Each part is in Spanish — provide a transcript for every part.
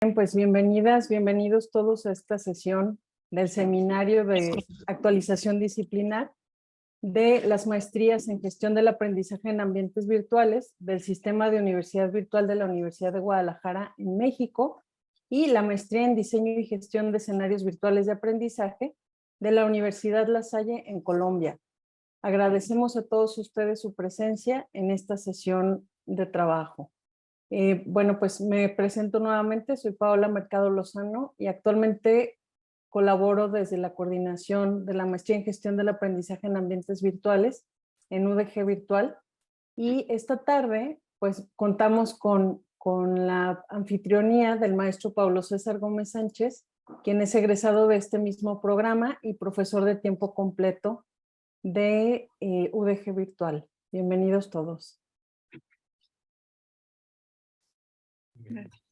Pues bienvenidas, bienvenidos todos a esta sesión del seminario de actualización disciplinar de las maestrías en gestión del aprendizaje en ambientes virtuales del Sistema de Universidad Virtual de la Universidad de Guadalajara en México y la maestría en diseño y gestión de escenarios virtuales de aprendizaje de la Universidad La Salle en Colombia. Agradecemos a todos ustedes su presencia en esta sesión de trabajo. Bueno, pues me presento nuevamente, soy Paola Mercado Lozano y actualmente colaboro desde la coordinación de la maestría en gestión del aprendizaje en ambientes virtuales en UDG Virtual. Y esta tarde pues contamos con la anfitrionía del maestro Pablo César Gómez Sánchez, quien es egresado de este mismo programa y profesor de tiempo completo de UDG Virtual. Bienvenidos todos. Gracias.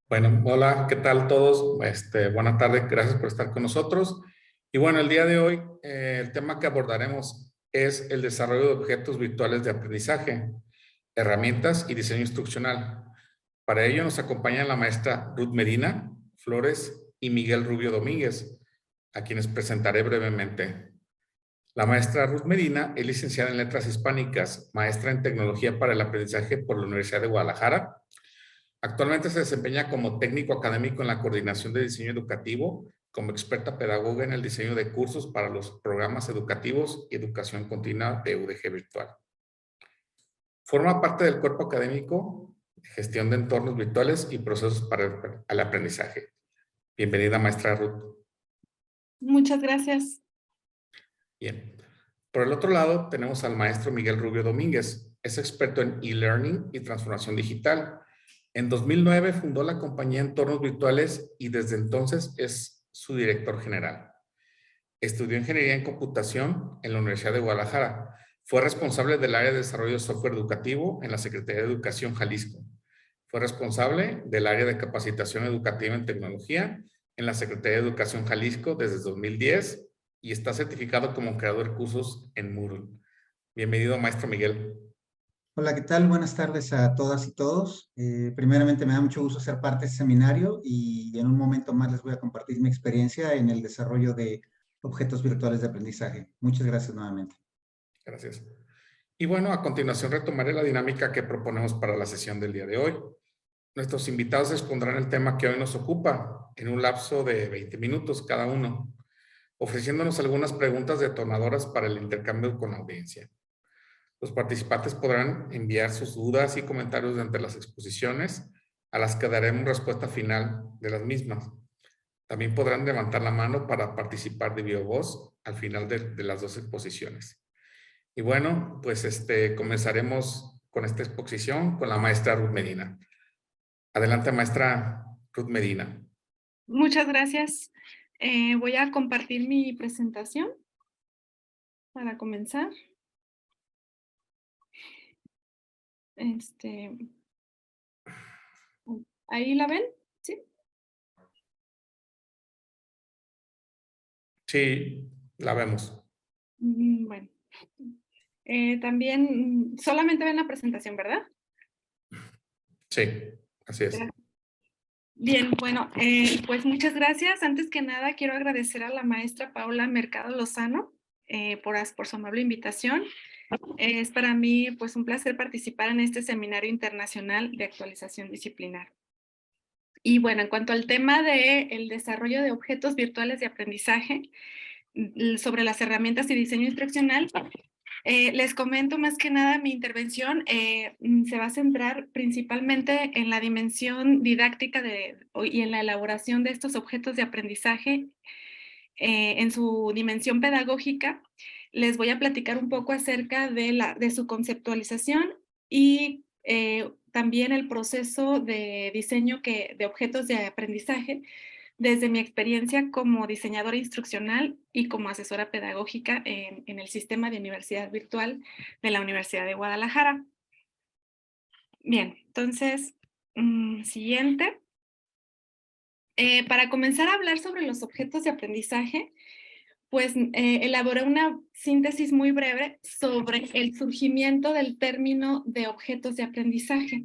Bueno, hola, ¿qué tal todos? Buenas tardes, gracias por estar con nosotros. Y bueno, el día de hoy el tema que abordaremos es el desarrollo de objetos virtuales de aprendizaje, herramientas y diseño instruccional. Para ello nos acompañan la maestra Ruth Medina Flores y Miguel Rubio Domínguez, a quienes presentaré brevemente. La maestra Ruth Medina es licenciada en Letras Hispánicas, maestra en Tecnología para el Aprendizaje por la Universidad de Guadalajara. Actualmente se desempeña como técnico académico en la coordinación de diseño educativo, como experta pedagoga en el diseño de cursos para los programas educativos y educación continua de UDG Virtual. Forma parte del cuerpo académico de gestión de entornos virtuales y procesos para el aprendizaje. Bienvenida, maestra Ruth. Muchas gracias. Bien. Por el otro lado, tenemos al maestro Miguel Rubio Domínguez. Es experto en e-learning y transformación digital. En 2009 fundó la compañía Entornos Virtuales y desde entonces es su director general. Estudió Ingeniería en Computación en la Universidad de Guadalajara. Fue responsable del área de desarrollo de software educativo en la Secretaría de Educación Jalisco. Fue responsable del área de capacitación educativa en tecnología en la Secretaría de Educación Jalisco desde 2010 y está certificado como creador de cursos en Moodle. Bienvenido, maestro Miguel. Hola, ¿qué tal? Buenas tardes a todas y todos. Primeramente me da mucho gusto ser parte de este seminario y en un momento más les voy a compartir mi experiencia en el desarrollo de objetos virtuales de aprendizaje. Muchas gracias nuevamente. Gracias. Y bueno, a continuación retomaré la dinámica que proponemos para la sesión del día de hoy. Nuestros invitados expondrán el tema que hoy nos ocupa en un lapso de 20 minutos cada uno, ofreciéndonos algunas preguntas detonadoras para el intercambio con la audiencia. Los participantes podrán enviar sus dudas y comentarios durante las exposiciones, a las que daremos respuesta final de las mismas. También podrán levantar la mano para participar de viva voz al final de las dos exposiciones. Y bueno, pues comenzaremos con esta exposición con la maestra Ruth Medina. Adelante, maestra Ruth Medina. Muchas gracias. Voy a compartir mi presentación para comenzar. ¿Ahí la ven? ¿Sí? Sí, la vemos. Bueno. También, solamente ven la presentación, ¿verdad? Sí, así es. Bien, bueno, pues muchas gracias. Antes que nada, quiero agradecer a la maestra Paola Mercado Lozano por su amable invitación. Es para mí pues un placer participar en este seminario internacional de actualización disciplinar. Y bueno, en cuanto al tema del desarrollo de objetos virtuales de aprendizaje, sobre las herramientas y diseño instruccional, les comento más que nada mi intervención se va a centrar principalmente en la dimensión didáctica y en la elaboración de estos objetos de aprendizaje en su dimensión pedagógica. Les voy a platicar un poco acerca de su conceptualización y también el proceso de diseño de objetos de aprendizaje desde mi experiencia como diseñadora instruccional y como asesora pedagógica en el sistema de universidad virtual de la Universidad de Guadalajara. Bien, entonces, siguiente. Para comenzar a hablar sobre los objetos de aprendizaje, pues elaboré una síntesis muy breve sobre el surgimiento del término de objetos de aprendizaje.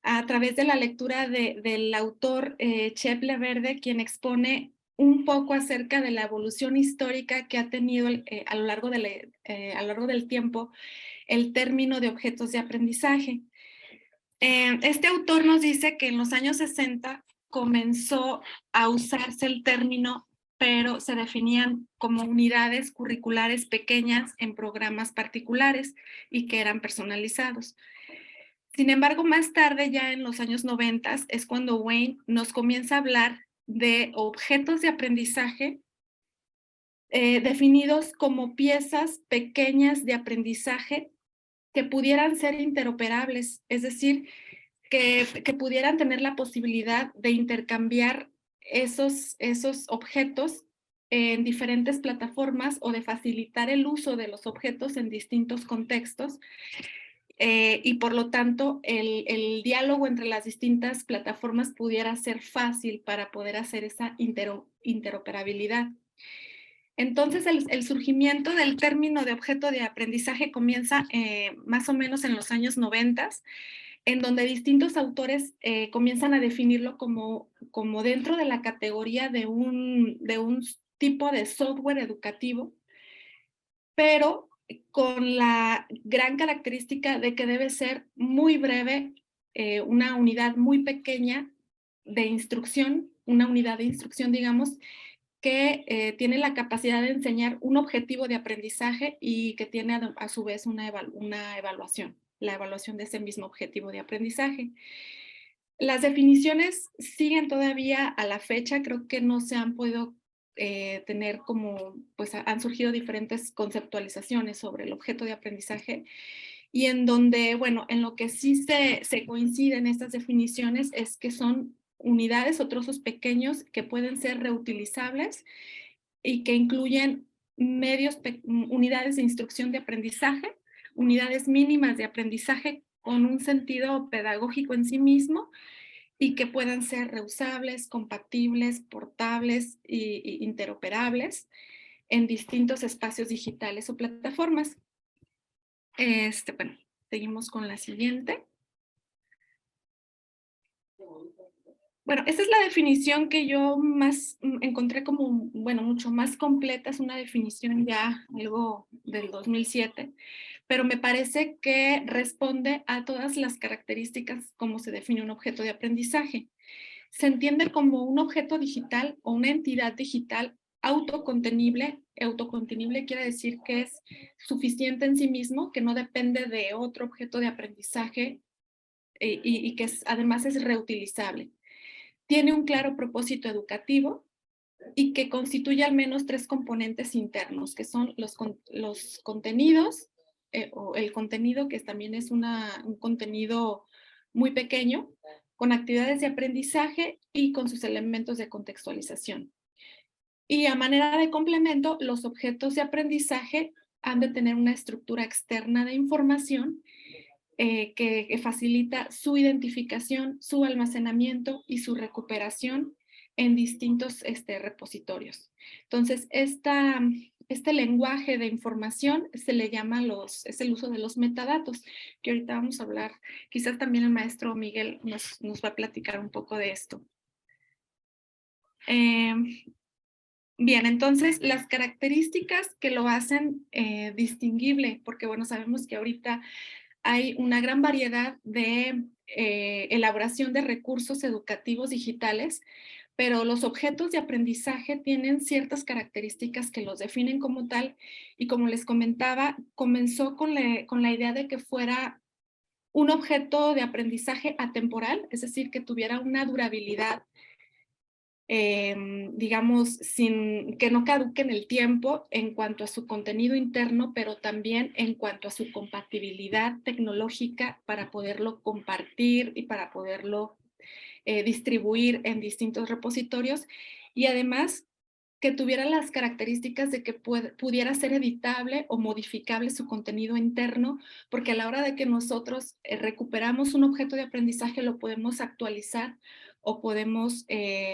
a través de la lectura del autor Chep Leverde, quien expone un poco acerca de la evolución histórica que ha tenido a lo largo del tiempo el término de objetos de aprendizaje. Este autor nos dice que en los años 60 comenzó a usarse el término, pero se definían como unidades curriculares pequeñas en programas particulares y que eran personalizados. Sin embargo, más tarde, ya en los años 90, es cuando Wayne nos comienza a hablar de objetos de aprendizaje definidos como piezas pequeñas de aprendizaje que pudieran ser interoperables, es decir, que pudieran tener la posibilidad de intercambiar esos objetos en diferentes plataformas o de facilitar el uso de los objetos en distintos contextos. Y por lo tanto, el diálogo entre las distintas plataformas pudiera ser fácil para poder hacer esa interoperabilidad. Entonces, el surgimiento del término de objeto de aprendizaje comienza más o menos en los años 90, en donde distintos autores comienzan a definirlo como dentro de la categoría de un tipo de software educativo, pero con la gran característica de que debe ser muy breve, una unidad muy pequeña de instrucción, una unidad de instrucción, digamos, que tiene la capacidad de enseñar un objetivo de aprendizaje y que tiene a su vez una evaluación, la evaluación de ese mismo objetivo de aprendizaje. Las definiciones siguen todavía a la fecha, creo que no se han podido tener como, pues han surgido diferentes conceptualizaciones sobre el objeto de aprendizaje y en donde, bueno, en lo que sí se coinciden estas definiciones es que son unidades o trozos pequeños que pueden ser reutilizables y que incluyen unidades de instrucción de aprendizaje, unidades mínimas de aprendizaje con un sentido pedagógico en sí mismo y que puedan ser reusables, compatibles, portables e interoperables en distintos espacios digitales o plataformas. Bueno, seguimos con la siguiente. Bueno, esta es la definición que yo más encontré como, bueno, mucho más completa. Es una definición ya algo del 2007, pero me parece que responde a todas las características como se define un objeto de aprendizaje. Se entiende como un objeto digital o una entidad digital autocontenible. Autocontenible quiere decir que es suficiente en sí mismo, que no depende de otro objeto de aprendizaje y que además es reutilizable. Tiene un claro propósito educativo y que constituye al menos 3 componentes internos, que son los contenidos, o el contenido, que también es un contenido muy pequeño, con actividades de aprendizaje y con sus elementos de contextualización. Y a manera de complemento, los objetos de aprendizaje han de tener una estructura externa de información que facilita su identificación, su almacenamiento y su recuperación en distintos repositorios. Entonces, este lenguaje de información se le llama es el uso de los metadatos, que ahorita vamos a hablar. Quizás también el maestro Miguel nos va a platicar un poco de esto. Bien, entonces las características que lo hacen distinguible, porque bueno, sabemos que ahorita hay una gran variedad de elaboración de recursos educativos digitales, pero los objetos de aprendizaje tienen ciertas características que los definen como tal, y como les comentaba, comenzó con la idea de que fuera un objeto de aprendizaje atemporal, es decir, que tuviera una durabilidad, digamos, que no caduque en el tiempo en cuanto a su contenido interno, pero también en cuanto a su compatibilidad tecnológica para poderlo compartir y para poderlo distribuir en distintos repositorios, y además que tuviera las características de que pudiera ser editable o modificable su contenido interno, porque a la hora de que nosotros recuperamos un objeto de aprendizaje lo podemos actualizar o podemos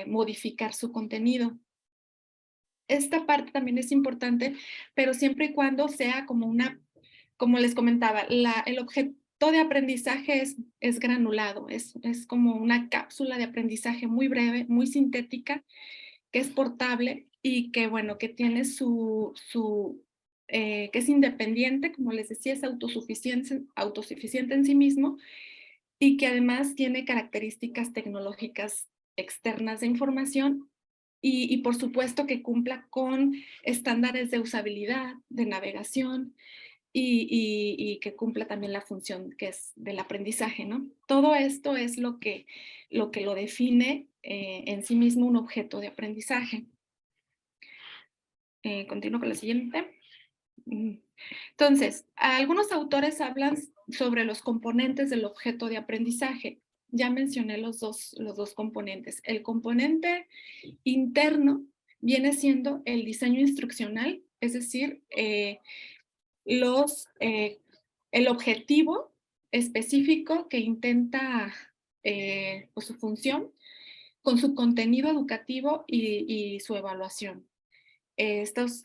modificar su contenido. Esta parte también es importante, pero siempre y cuando sea como les comentaba, de aprendizaje es granulado, es como una cápsula de aprendizaje muy breve, muy sintética, que es portable y que, bueno, que tiene que es independiente, como les decía, es autosuficiente en sí mismo y que además tiene características tecnológicas externas de información y por supuesto que cumpla con estándares de usabilidad, de navegación y que cumpla también la función que es del aprendizaje, ¿no? Todo esto es lo que lo define en sí mismo un objeto de aprendizaje. Continúo con la siguiente. Entonces, algunos autores hablan sobre los componentes del objeto de aprendizaje. Ya mencioné los dos componentes. El componente interno viene siendo el diseño instruccional, es decir, el objetivo específico que intenta pues su función con su contenido educativo y su evaluación. Estos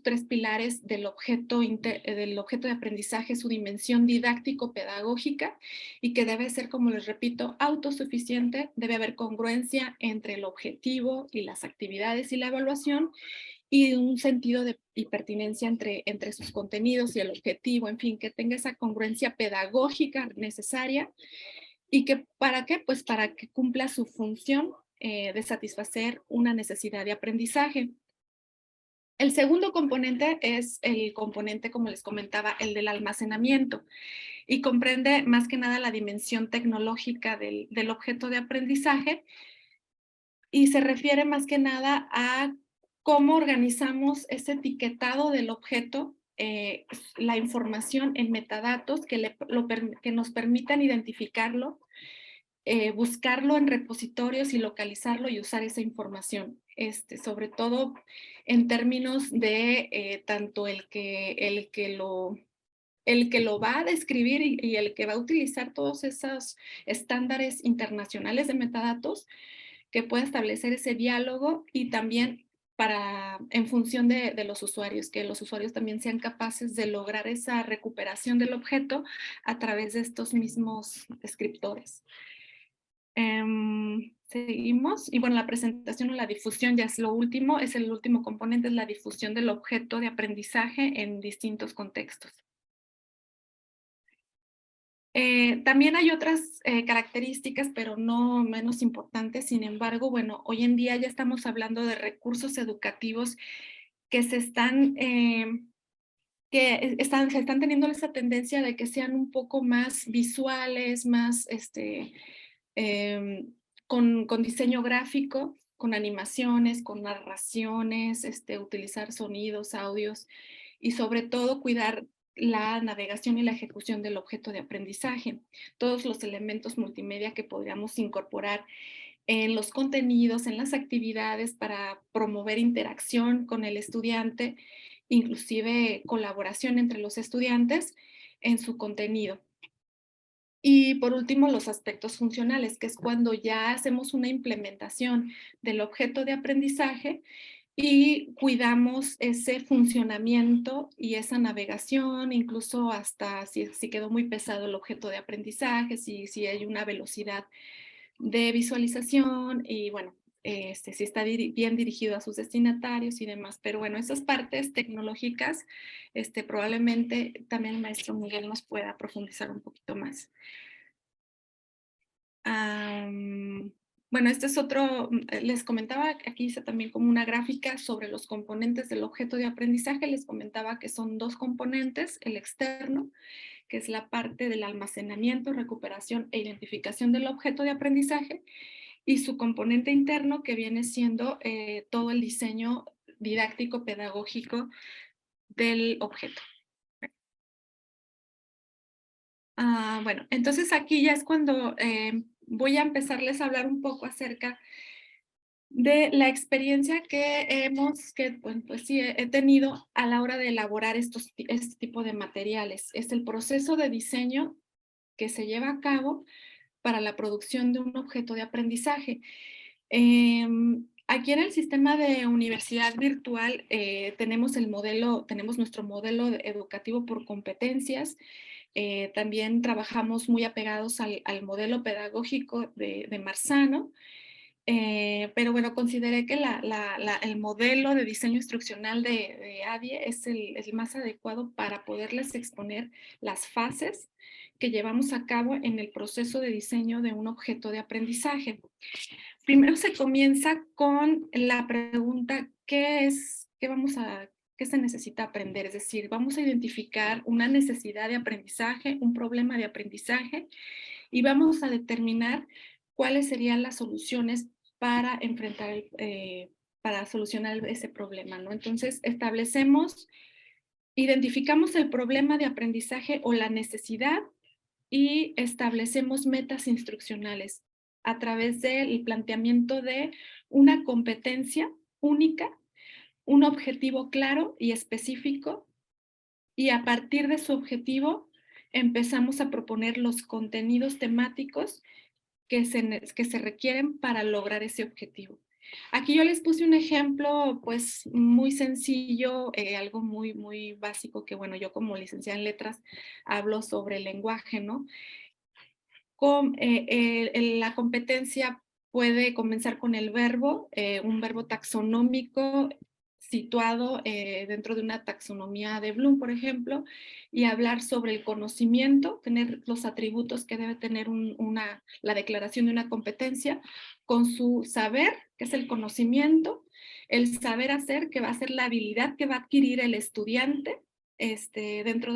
tres pilares del objeto de aprendizaje, su dimensión didáctico-pedagógica y que debe ser, como les repito, autosuficiente, debe haber congruencia entre el objetivo y las actividades y la evaluación y un sentido y pertinencia entre sus contenidos y el objetivo, en fin, que tenga esa congruencia pedagógica necesaria y que, ¿para qué? Pues para que cumpla su función de satisfacer una necesidad de aprendizaje. El segundo componente es el componente, como les comentaba, el del almacenamiento y comprende más que nada la dimensión tecnológica del objeto de aprendizaje y se refiere más que nada a cómo organizamos ese etiquetado del objeto, la información en metadatos que nos permitan identificarlo, buscarlo en repositorios y localizarlo y usar esa información. Sobre todo en términos de tanto el que lo va a describir y el que va a utilizar todos esos estándares internacionales de metadatos, que pueda establecer ese diálogo y también en función de los usuarios, que los usuarios también sean capaces de lograr esa recuperación del objeto a través de estos mismos descriptores. Seguimos. Y bueno, la presentación o la difusión ya es lo último, es el último componente, es la difusión del objeto de aprendizaje en distintos contextos. También hay otras características, pero no menos importantes. Sin embargo, bueno, hoy en día ya estamos hablando de recursos educativos que se están teniendo esa tendencia de que sean un poco más visuales, más con diseño gráfico, con animaciones, con narraciones, utilizar sonidos, audios y sobre todo cuidar la navegación y la ejecución del objeto de aprendizaje. Todos los elementos multimedia que podríamos incorporar en los contenidos, en las actividades para promover interacción con el estudiante, inclusive colaboración entre los estudiantes en su contenido. Y por último, los aspectos funcionales, que es cuando ya hacemos una implementación del objeto de aprendizaje y cuidamos ese funcionamiento y esa navegación, incluso hasta si quedó muy pesado el objeto de aprendizaje, si hay una velocidad de visualización y bueno, si está bien dirigido a sus destinatarios y demás. Pero bueno, esas partes tecnológicas probablemente también el maestro Miguel nos pueda profundizar un poquito más. Bueno, este es otro, les comentaba, aquí hice también como una gráfica sobre los componentes del objeto de aprendizaje. Les comentaba que son dos componentes, el externo, que es la parte del almacenamiento, recuperación e identificación del objeto de aprendizaje, y su componente interno, que viene siendo todo el diseño didáctico pedagógico del objeto. Bueno, entonces aquí ya es cuando voy a empezarles a hablar un poco acerca de la experiencia que pues sí, he tenido a la hora de elaborar este tipo de materiales. Es el proceso de diseño que se lleva a cabo para la producción de un objeto de aprendizaje. Aquí en el sistema de universidad virtual tenemos nuestro modelo educativo por competencias, También trabajamos muy apegados al modelo pedagógico de Marzano. Pero bueno, consideré que el modelo de diseño instruccional de ADIE es el más adecuado para poderles exponer las fases que llevamos a cabo en el proceso de diseño de un objeto de aprendizaje. Primero se comienza con la pregunta, ¿qué se necesita aprender? Es decir, vamos a identificar una necesidad de aprendizaje, un problema de aprendizaje, y vamos a determinar cuáles serían las soluciones para para solucionar ese problema, ¿no? Entonces, identificamos el problema de aprendizaje o la necesidad y establecemos metas instruccionales a través del planteamiento de una competencia única, un objetivo claro y específico, y a partir de su objetivo empezamos a proponer los contenidos temáticos que se requieren para lograr ese objetivo. Aquí yo les puse un ejemplo pues muy sencillo, algo muy, muy básico que bueno, yo como licenciada en letras hablo sobre el lenguaje, ¿no? La competencia puede comenzar con el verbo, un verbo taxonómico situado dentro de una taxonomía de Bloom, por ejemplo, y hablar sobre el conocimiento, tener los atributos que debe tener la declaración de una competencia, con su saber, que es el conocimiento, el saber hacer, que va a ser la habilidad que va a adquirir el estudiante, dentro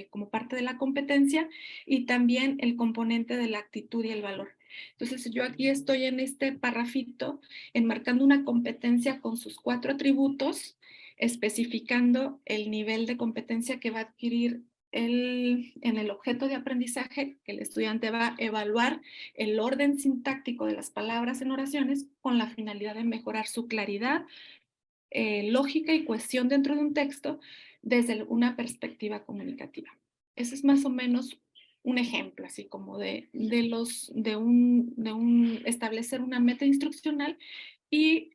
como parte de la competencia, y también el componente de la actitud y el valor. Entonces yo aquí estoy en este parrafito enmarcando una competencia con sus 4 atributos, especificando el nivel de competencia que va a adquirir en el objeto de aprendizaje, que el estudiante va a evaluar el orden sintáctico de las palabras en oraciones con la finalidad de mejorar su claridad, lógica y cohesión dentro de un texto desde una perspectiva comunicativa. Ese es más o menos un ejemplo, así como de establecer una meta instruccional y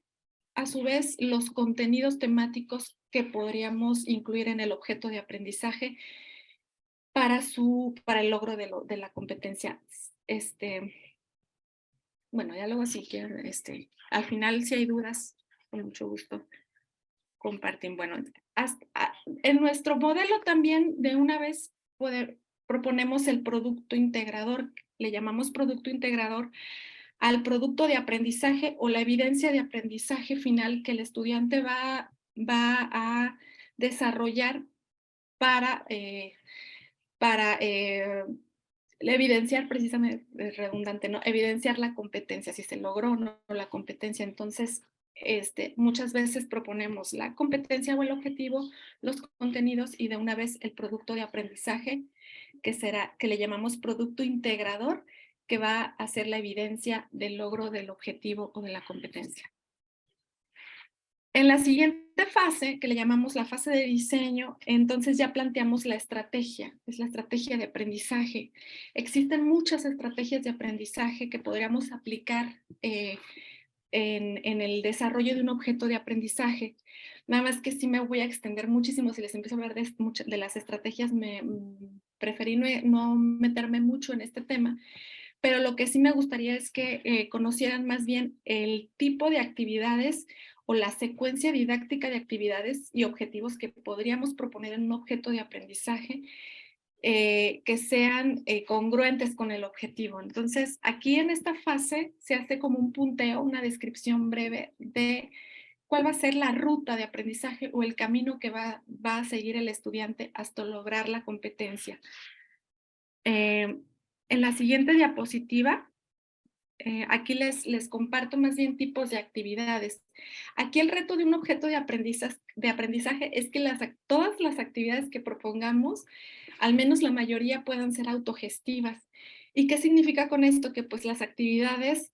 a su vez los contenidos temáticos que podríamos incluir en el objeto de aprendizaje para el logro de la competencia. Bueno, ya luego si quieren, al final si hay dudas, con mucho gusto comparten. Bueno, en nuestro modelo también de una vez proponemos el producto integrador, le llamamos producto integrador al producto de aprendizaje o la evidencia de aprendizaje final que el estudiante va a desarrollar para evidenciar, precisamente redundante, ¿no? Evidenciar la competencia, si se logró o no la competencia. Entonces, muchas veces proponemos la competencia o el objetivo, los contenidos y de una vez el producto de aprendizaje, que le llamamos producto integrador, que va a hacer la evidencia del logro del objetivo o de la competencia. En la siguiente fase, que le llamamos la fase de diseño, entonces ya planteamos la estrategia, es la estrategia de aprendizaje. Existen muchas estrategias de aprendizaje que podríamos aplicar en el desarrollo de un objeto de aprendizaje. Nada más que sí me voy a extender muchísimo, si les empiezo a hablar de las estrategias, preferí no meterme mucho en este tema, pero lo que sí me gustaría es que conocieran más bien el tipo de actividades o la secuencia didáctica de actividades y objetivos que podríamos proponer en un objeto de aprendizaje que sean congruentes con el objetivo. Entonces, aquí en esta fase se hace como un punteo, una descripción breve de cuál va a ser la ruta de aprendizaje o el camino que va a seguir el estudiante hasta lograr la competencia. En la siguiente diapositiva, aquí les comparto más bien tipos de actividades. Aquí el reto de un objeto de aprendizaje es que todas las actividades que propongamos, al menos la mayoría, puedan ser autogestivas. ¿Y qué significa con esto? Que pues las actividades,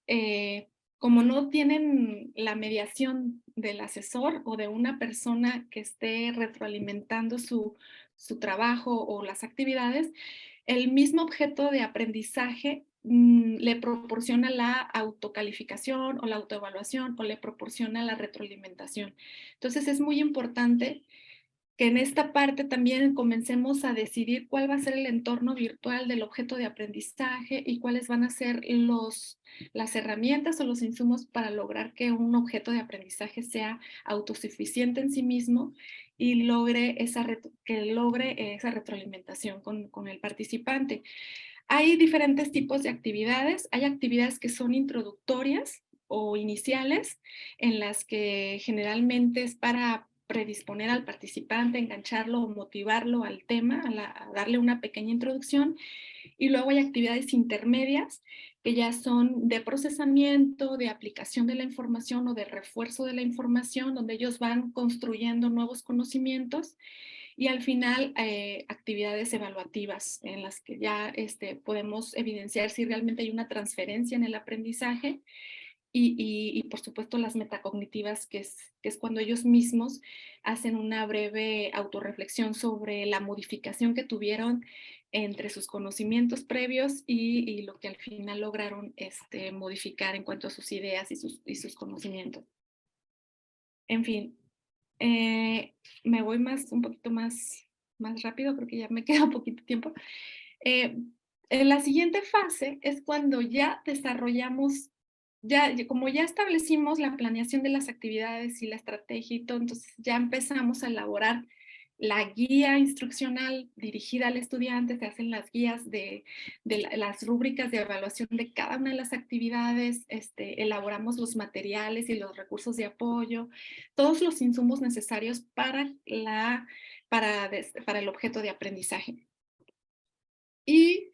como no tienen la mediación del asesor o de una persona que esté retroalimentando su trabajo o las actividades, el mismo objeto de aprendizaje le proporciona la autocalificación o la autoevaluación o le proporciona la retroalimentación. Entonces es muy importante que en esta parte también comencemos a decidir cuál va a ser el entorno virtual del objeto de aprendizaje y cuáles van a ser las herramientas o los insumos para lograr que un objeto de aprendizaje sea autosuficiente en sí mismo y logre esa retroalimentación con el participante. Hay diferentes tipos de actividades. Hay actividades que son introductorias o iniciales, en las que generalmente es para predisponer al participante, engancharlo o motivarlo al tema, a darle una pequeña introducción. Y luego hay actividades intermedias que ya son de procesamiento, de aplicación de la información o de refuerzo de la información, donde ellos van construyendo nuevos conocimientos. Y al final, actividades evaluativas en las que ya podemos evidenciar si realmente hay una transferencia en el aprendizaje. Y por supuesto las metacognitivas, que es cuando ellos mismos hacen una breve autorreflexión sobre la modificación que tuvieron entre sus conocimientos previos y lo que al final lograron modificar en cuanto a sus ideas y sus conocimientos. En fin, me voy un poquito más rápido, creo que ya me queda un poquito tiempo. En la siguiente fase es cuando ya desarrollamos, como ya establecimos la planeación de las actividades y la estrategia y todo, entonces ya empezamos a elaborar la guía instruccional dirigida al estudiante. Se hacen las guías de las rúbricas de evaluación de cada una de las actividades, elaboramos los materiales y los recursos de apoyo, todos los insumos necesarios para el objeto de aprendizaje. Y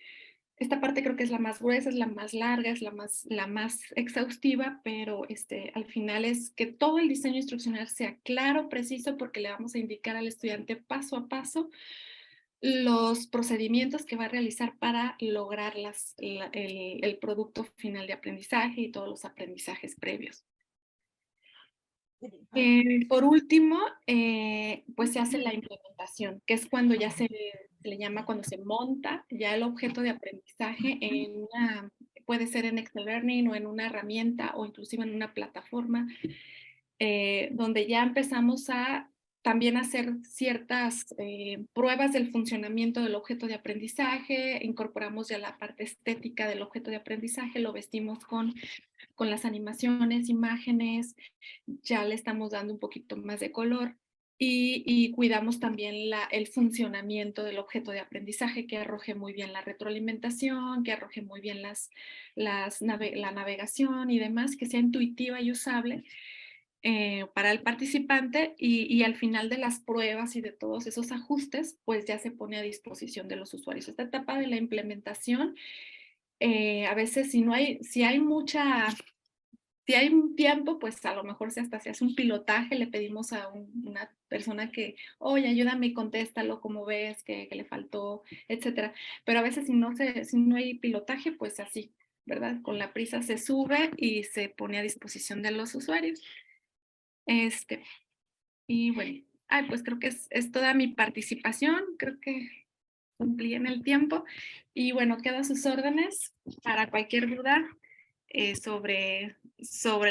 esta parte creo que es la más gruesa, es la más larga, es la más exhaustiva, pero al final es que todo el diseño instruccional sea claro, preciso, porque le vamos a indicar al estudiante paso a paso los procedimientos que va a realizar para lograr el producto final de aprendizaje y todos los aprendizajes previos. Por último, pues se hace la implementación, que es cuando ya se le llama cuando se monta ya el objeto de aprendizaje puede ser en Excel Learning o en una herramienta o inclusive en una plataforma, donde ya empezamos a también hacer ciertas pruebas del funcionamiento del objeto de aprendizaje, incorporamos ya la parte estética del objeto de aprendizaje, lo vestimos con las animaciones, imágenes, ya le estamos dando un poquito más de color y cuidamos también el funcionamiento del objeto de aprendizaje, que arroje muy bien la retroalimentación, que arroje muy bien la navegación y demás, que sea intuitiva y usable para el participante y al final de las pruebas y de todos esos ajustes, pues ya se pone a disposición de los usuarios. Esta etapa de la implementación, a veces si hay un tiempo, pues a lo mejor se hace un pilotaje, le pedimos a una persona que, oye, ayúdame y contéstalo, ¿cómo ves? ¿Qué le faltó? Etcétera. Pero a veces si no hay pilotaje, pues así, ¿verdad? Con la prisa se sube y se pone a disposición de los usuarios. Y bueno, pues creo que es toda mi participación, creo que cumplí en el tiempo. Y bueno, quedo a sus órdenes para cualquier duda sobre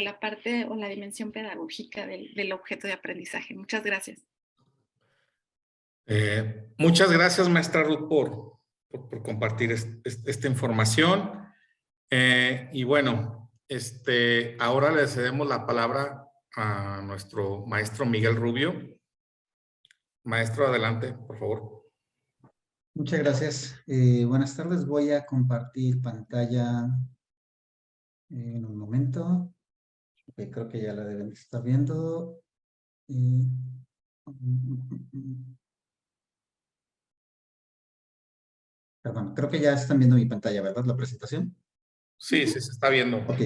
la parte o la dimensión pedagógica del objeto de aprendizaje. Muchas gracias. Muchas gracias, maestra Ruth, por compartir esta información. Y bueno, ahora le cedemos la palabra a nuestro maestro Miguel Rubio. Maestro, adelante, por favor. Muchas gracias. Buenas tardes. Voy a compartir pantalla en un momento. Creo que ya la deben estar viendo. Perdón, creo que ya están viendo mi pantalla, ¿verdad? La presentación. Sí, se está viendo. Ok,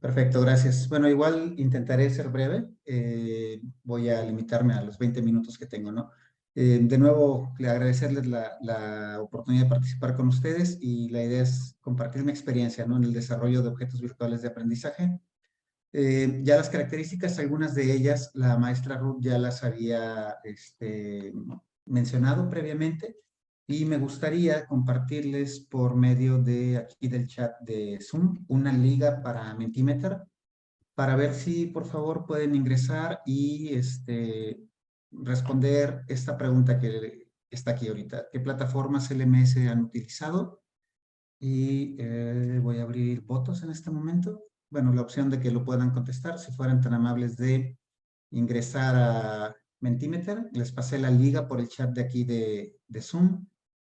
perfecto, gracias. Bueno, igual intentaré ser breve. Voy a limitarme a los 20 minutos que tengo, ¿no? De nuevo, agradecerles la oportunidad de participar con ustedes y la idea es compartir mi experiencia, ¿no? En el desarrollo de objetos virtuales de aprendizaje. Ya las características, algunas de ellas, la maestra Ruth ya las había mencionado previamente y me gustaría compartirles por medio de aquí del chat de Zoom una liga para Mentimeter para ver si por favor pueden ingresar y responder esta pregunta que está aquí ahorita. ¿Qué plataformas LMS han utilizado? Y voy a abrir votos en este momento. Bueno, la opción de que lo puedan contestar, si fueran tan amables de ingresar a Mentimeter. Les pasé la liga por el chat de aquí de Zoom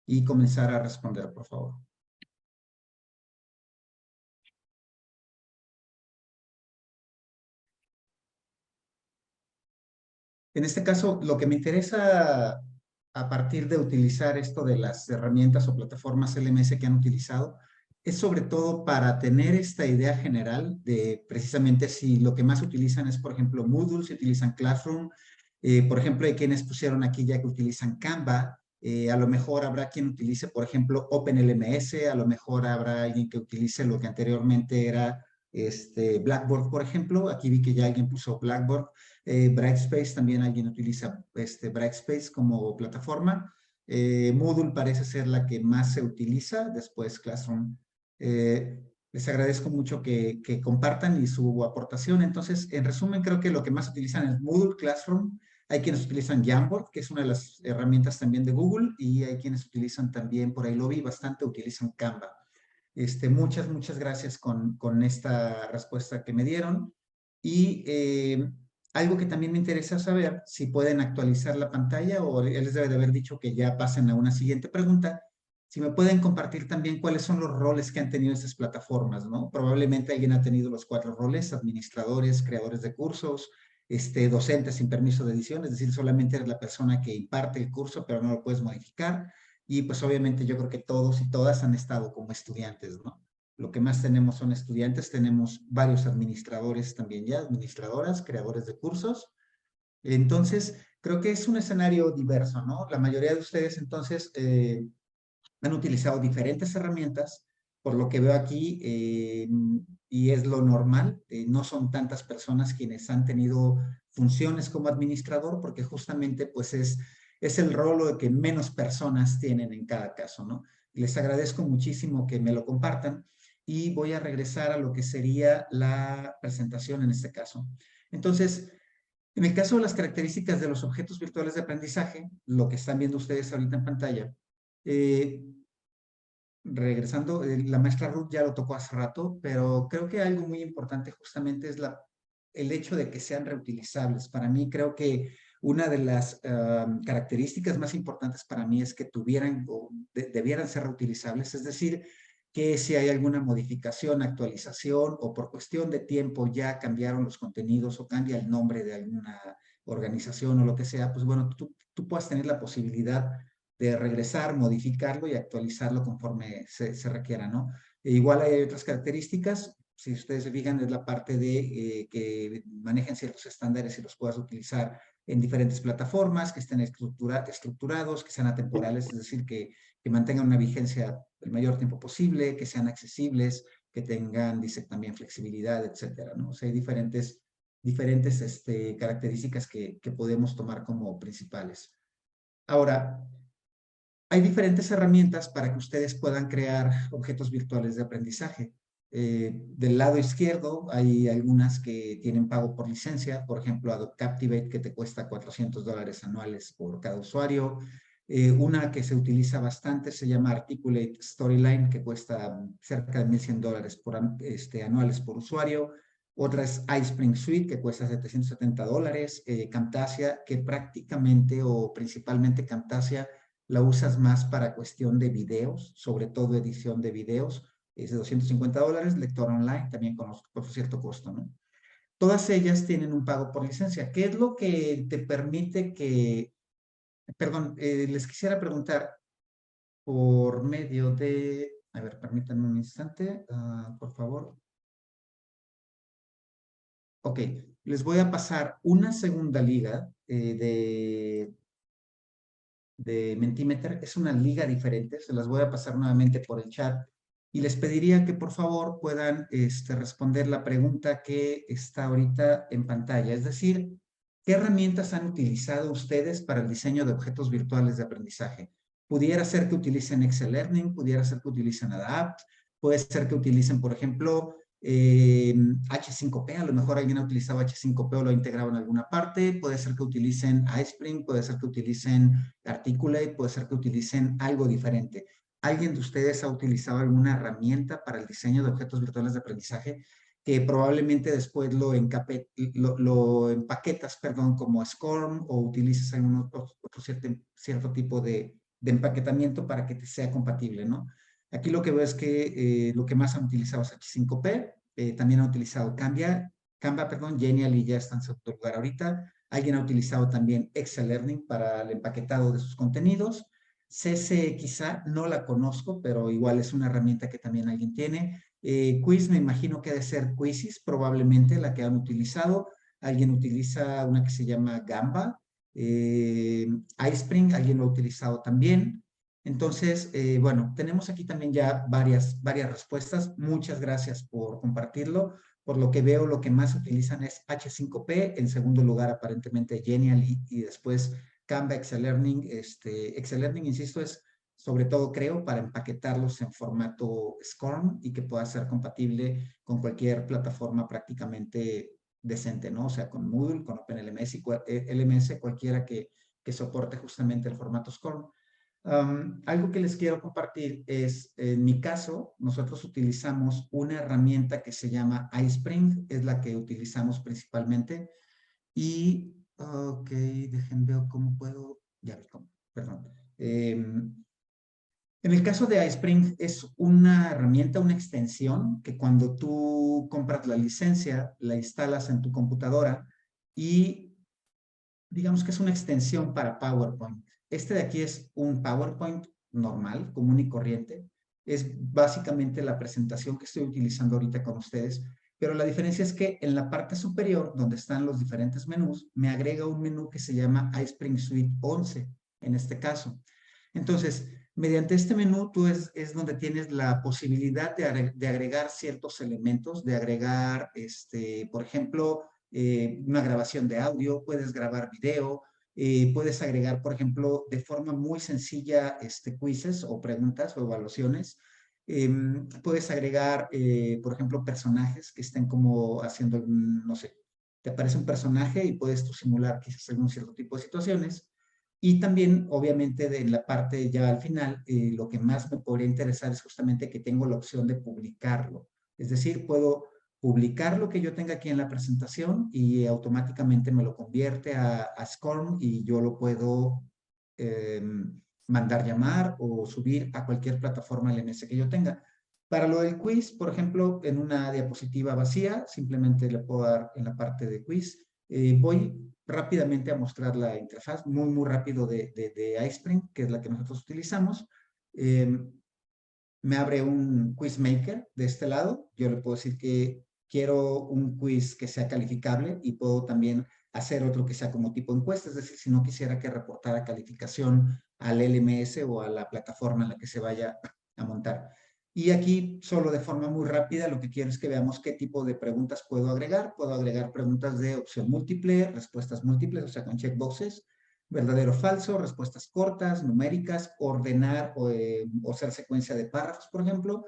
y comenzar a responder, por favor. En este caso, lo que me interesa a partir de utilizar esto de las herramientas o plataformas LMS que han utilizado, es sobre todo para tener esta idea general de precisamente si lo que más utilizan es, por ejemplo, Moodle, si utilizan Classroom. Por ejemplo, hay quienes pusieron aquí ya que utilizan Canva. A lo mejor habrá quien utilice, por ejemplo, OpenLMS. A lo mejor habrá alguien que utilice lo que anteriormente era Blackboard, por ejemplo. Aquí vi que ya alguien puso Blackboard. Brightspace, también alguien utiliza Brightspace como plataforma. Moodle parece ser la que más se utiliza, después Classroom. Les agradezco mucho que compartan y su aportación. Entonces, en resumen, creo que lo que más utilizan es Moodle, Classroom. Hay quienes utilizan Jamboard, que es una de las herramientas también de Google, y hay quienes utilizan también, por ahí lo vi bastante, utilizan Canva. Muchas gracias con esta respuesta que me dieron. Y algo que también me interesa saber, si pueden actualizar la pantalla o él les debe de haber dicho que ya pasen a una siguiente pregunta. Si me pueden compartir también cuáles son los roles que han tenido estas plataformas, ¿no? Probablemente alguien ha tenido los 4 roles: administradores, creadores de cursos, docentes sin permiso de edición, es decir, solamente eres la persona que imparte el curso, pero no lo puedes modificar. Y pues obviamente yo creo que todos y todas han estado como estudiantes, ¿no? Lo que más tenemos son estudiantes, tenemos varios administradores también ya, administradoras, creadores de cursos. Entonces, creo que es un escenario diverso, ¿no? La mayoría de ustedes entonces han utilizado diferentes herramientas, por lo que veo aquí, y es lo normal. No son tantas personas quienes han tenido funciones como administrador, porque justamente pues es el rol que menos personas tienen en cada caso, ¿no? Les agradezco muchísimo que me lo compartan y voy a regresar a lo que sería la presentación en este caso. Entonces, en el caso de las características de los objetos virtuales de aprendizaje, lo que están viendo ustedes ahorita en pantalla, regresando, la maestra Ruth ya lo tocó hace rato, pero creo que algo muy importante justamente es el hecho de que sean reutilizables. Para mí creo que una de las características más importantes para mí es que tuvieran o debieran ser reutilizables, es decir, que si hay alguna modificación, actualización o por cuestión de tiempo ya cambiaron los contenidos o cambia el nombre de alguna organización o lo que sea, pues bueno, tú puedas tener la posibilidad de regresar, modificarlo y actualizarlo conforme se requiera, ¿no? Igual hay otras características, si ustedes se fijan, es la parte de que manejen ciertos estándares y los puedas utilizar en diferentes plataformas, que estén estructurados, que sean atemporales, es decir, que mantengan una vigencia el mayor tiempo posible, que sean accesibles, que tengan, dice, también flexibilidad, etcétera, ¿no? O sea, hay diferentes características que podemos tomar como principales. Ahora, hay diferentes herramientas para que ustedes puedan crear objetos virtuales de aprendizaje. Del lado izquierdo hay algunas que tienen pago por licencia, por ejemplo, Adobe Captivate, que te cuesta $400 anuales por cada usuario. Una que se utiliza bastante se llama Articulate Storyline, que cuesta cerca de $1,100 anuales por usuario. Otra es iSpring Suite, que cuesta $770. Camtasia, que prácticamente o principalmente Camtasia la usas más para cuestión de videos, sobre todo edición de videos, es de $250, lector online también por cierto costo, ¿no? Todas ellas tienen un pago por licencia. ¿Qué es lo que te permite que, perdón, les quisiera preguntar por medio de, a ver, permítanme un instante, por favor. Ok, les voy a pasar una segunda liga de Mentimeter. Es una liga diferente, se las voy a pasar nuevamente por el chat y les pediría que por favor puedan responder la pregunta que está ahorita en pantalla, es decir, ¿qué herramientas han utilizado ustedes para el diseño de objetos virtuales de aprendizaje? Pudiera ser que utilicen Excel Learning, pudiera ser que utilicen Adapt, puede ser que utilicen, por ejemplo, H5P, a lo mejor alguien ha utilizado H5P o lo ha integrado en alguna parte, puede ser que utilicen iSpring, puede ser que utilicen Articulate, puede ser que utilicen algo diferente. ¿Alguien de ustedes ha utilizado alguna herramienta para el diseño de objetos virtuales de aprendizaje que probablemente después lo empaquetas, perdón, como SCORM o utilices algún otro cierto tipo de empaquetamiento para que te sea compatible, ¿no? Aquí lo que veo es que lo que más han utilizado es H5P, también han utilizado Canva, perdón, Genially ya está en segundo lugar ahorita. Alguien ha utilizado también Excel Learning para el empaquetado de sus contenidos. CCXA no la conozco, pero igual es una herramienta que también alguien tiene. Quiz, me imagino que ha de ser Quizzes, probablemente la que han utilizado. Alguien utiliza una que se llama Gamba. iSpring, alguien lo ha utilizado también. Entonces, bueno, tenemos aquí también ya varias respuestas. Muchas gracias por compartirlo. Por lo que veo, lo que más utilizan es H5P, en segundo lugar aparentemente Genially y después Canva, Excel Learning. Excel Learning, insisto, es sobre todo creo para empaquetarlos en formato SCORM y que pueda ser compatible con cualquier plataforma prácticamente decente, ¿no? O sea, con Moodle, con OpenLMS y LMS, cualquiera que soporte justamente el formato SCORM. Algo que les quiero compartir es, en mi caso, nosotros utilizamos una herramienta que se llama iSpring, es la que utilizamos principalmente. Y, ok, dejen ver cómo puedo, ya vi cómo, perdón. En el caso de iSpring es una herramienta, una extensión que cuando tú compras la licencia, la instalas en tu computadora y digamos que es una extensión para PowerPoint. Este de aquí es un PowerPoint normal, común y corriente. Es básicamente la presentación que estoy utilizando ahorita con ustedes, pero la diferencia es que en la parte superior, donde están los diferentes menús, me agrega un menú que se llama iSpring Suite 11, en este caso. Entonces, mediante este menú, tú es donde tienes la posibilidad de agregar ciertos elementos, de agregar, por ejemplo, una grabación de audio, puedes grabar video, puedes agregar, por ejemplo, de forma muy sencilla, quizzes o preguntas o evaluaciones. Puedes agregar, por ejemplo, personajes que estén como haciendo, no sé, te aparece un personaje y puedes tú simular quizás algún cierto tipo de situaciones. Y también, obviamente, en la parte ya al final, lo que más me podría interesar es justamente que tengo la opción de publicarlo. Es decir, puedo publicar lo que yo tenga aquí en la presentación y automáticamente me lo convierte a SCORM y yo lo puedo mandar llamar o subir a cualquier plataforma LMS que yo tenga. Para lo del quiz, por ejemplo, en una diapositiva vacía, simplemente le puedo dar en la parte de quiz. Voy rápidamente a mostrar la interfaz, muy rápido de iSpring, que es la que nosotros utilizamos. Me abre un quiz maker de este lado. Yo le puedo decir que quiero un quiz que sea calificable y puedo también hacer otro que sea como tipo encuesta, es decir, si no quisiera que reportara calificación al LMS o a la plataforma en la que se vaya a montar. Y aquí, solo de forma muy rápida, lo que quiero es que veamos qué tipo de preguntas puedo agregar. Puedo agregar preguntas de opción múltiple, respuestas múltiples, o sea, con checkboxes, verdadero o falso, respuestas cortas, numéricas, ordenar o hacer secuencia de párrafos, por ejemplo.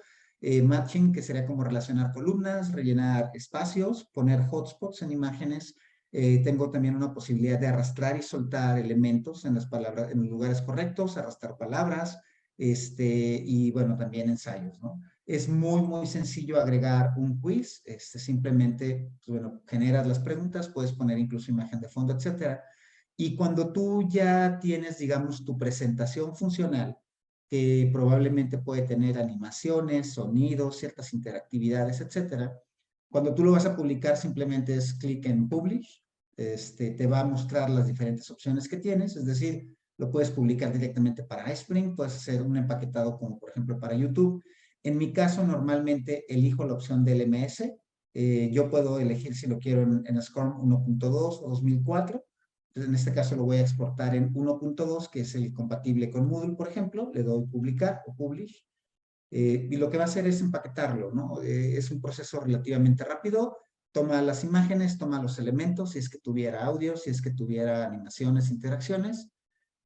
Matching, que sería como relacionar columnas, rellenar espacios, poner hotspots en imágenes. Tengo también una posibilidad de arrastrar y soltar elementos en las palabras, en los lugares correctos, arrastrar palabras, y bueno, también ensayos, ¿no? Es muy sencillo agregar un quiz, simplemente, pues, bueno, generas las preguntas, puedes poner incluso imagen de fondo, etcétera. Y cuando tú ya tienes, digamos, tu presentación funcional, que probablemente puede tener animaciones, sonidos, ciertas interactividades, etcétera, cuando tú lo vas a publicar, simplemente es clic en Publish, te va a mostrar las diferentes opciones que tienes, es decir, lo puedes publicar directamente para iSpring, puedes hacer un empaquetado como por ejemplo para YouTube. En mi caso, normalmente elijo la opción de LMS. Yo puedo elegir si lo quiero en SCORM 1.2 o 2004. Entonces, en este caso lo voy a exportar en 1.2, que es el compatible con Moodle, por ejemplo. Le doy publicar o publish. Y lo que va a hacer es empaquetarlo, ¿no? Es un proceso relativamente rápido. Toma las imágenes, toma los elementos, si es que tuviera audio, si es que tuviera animaciones, interacciones.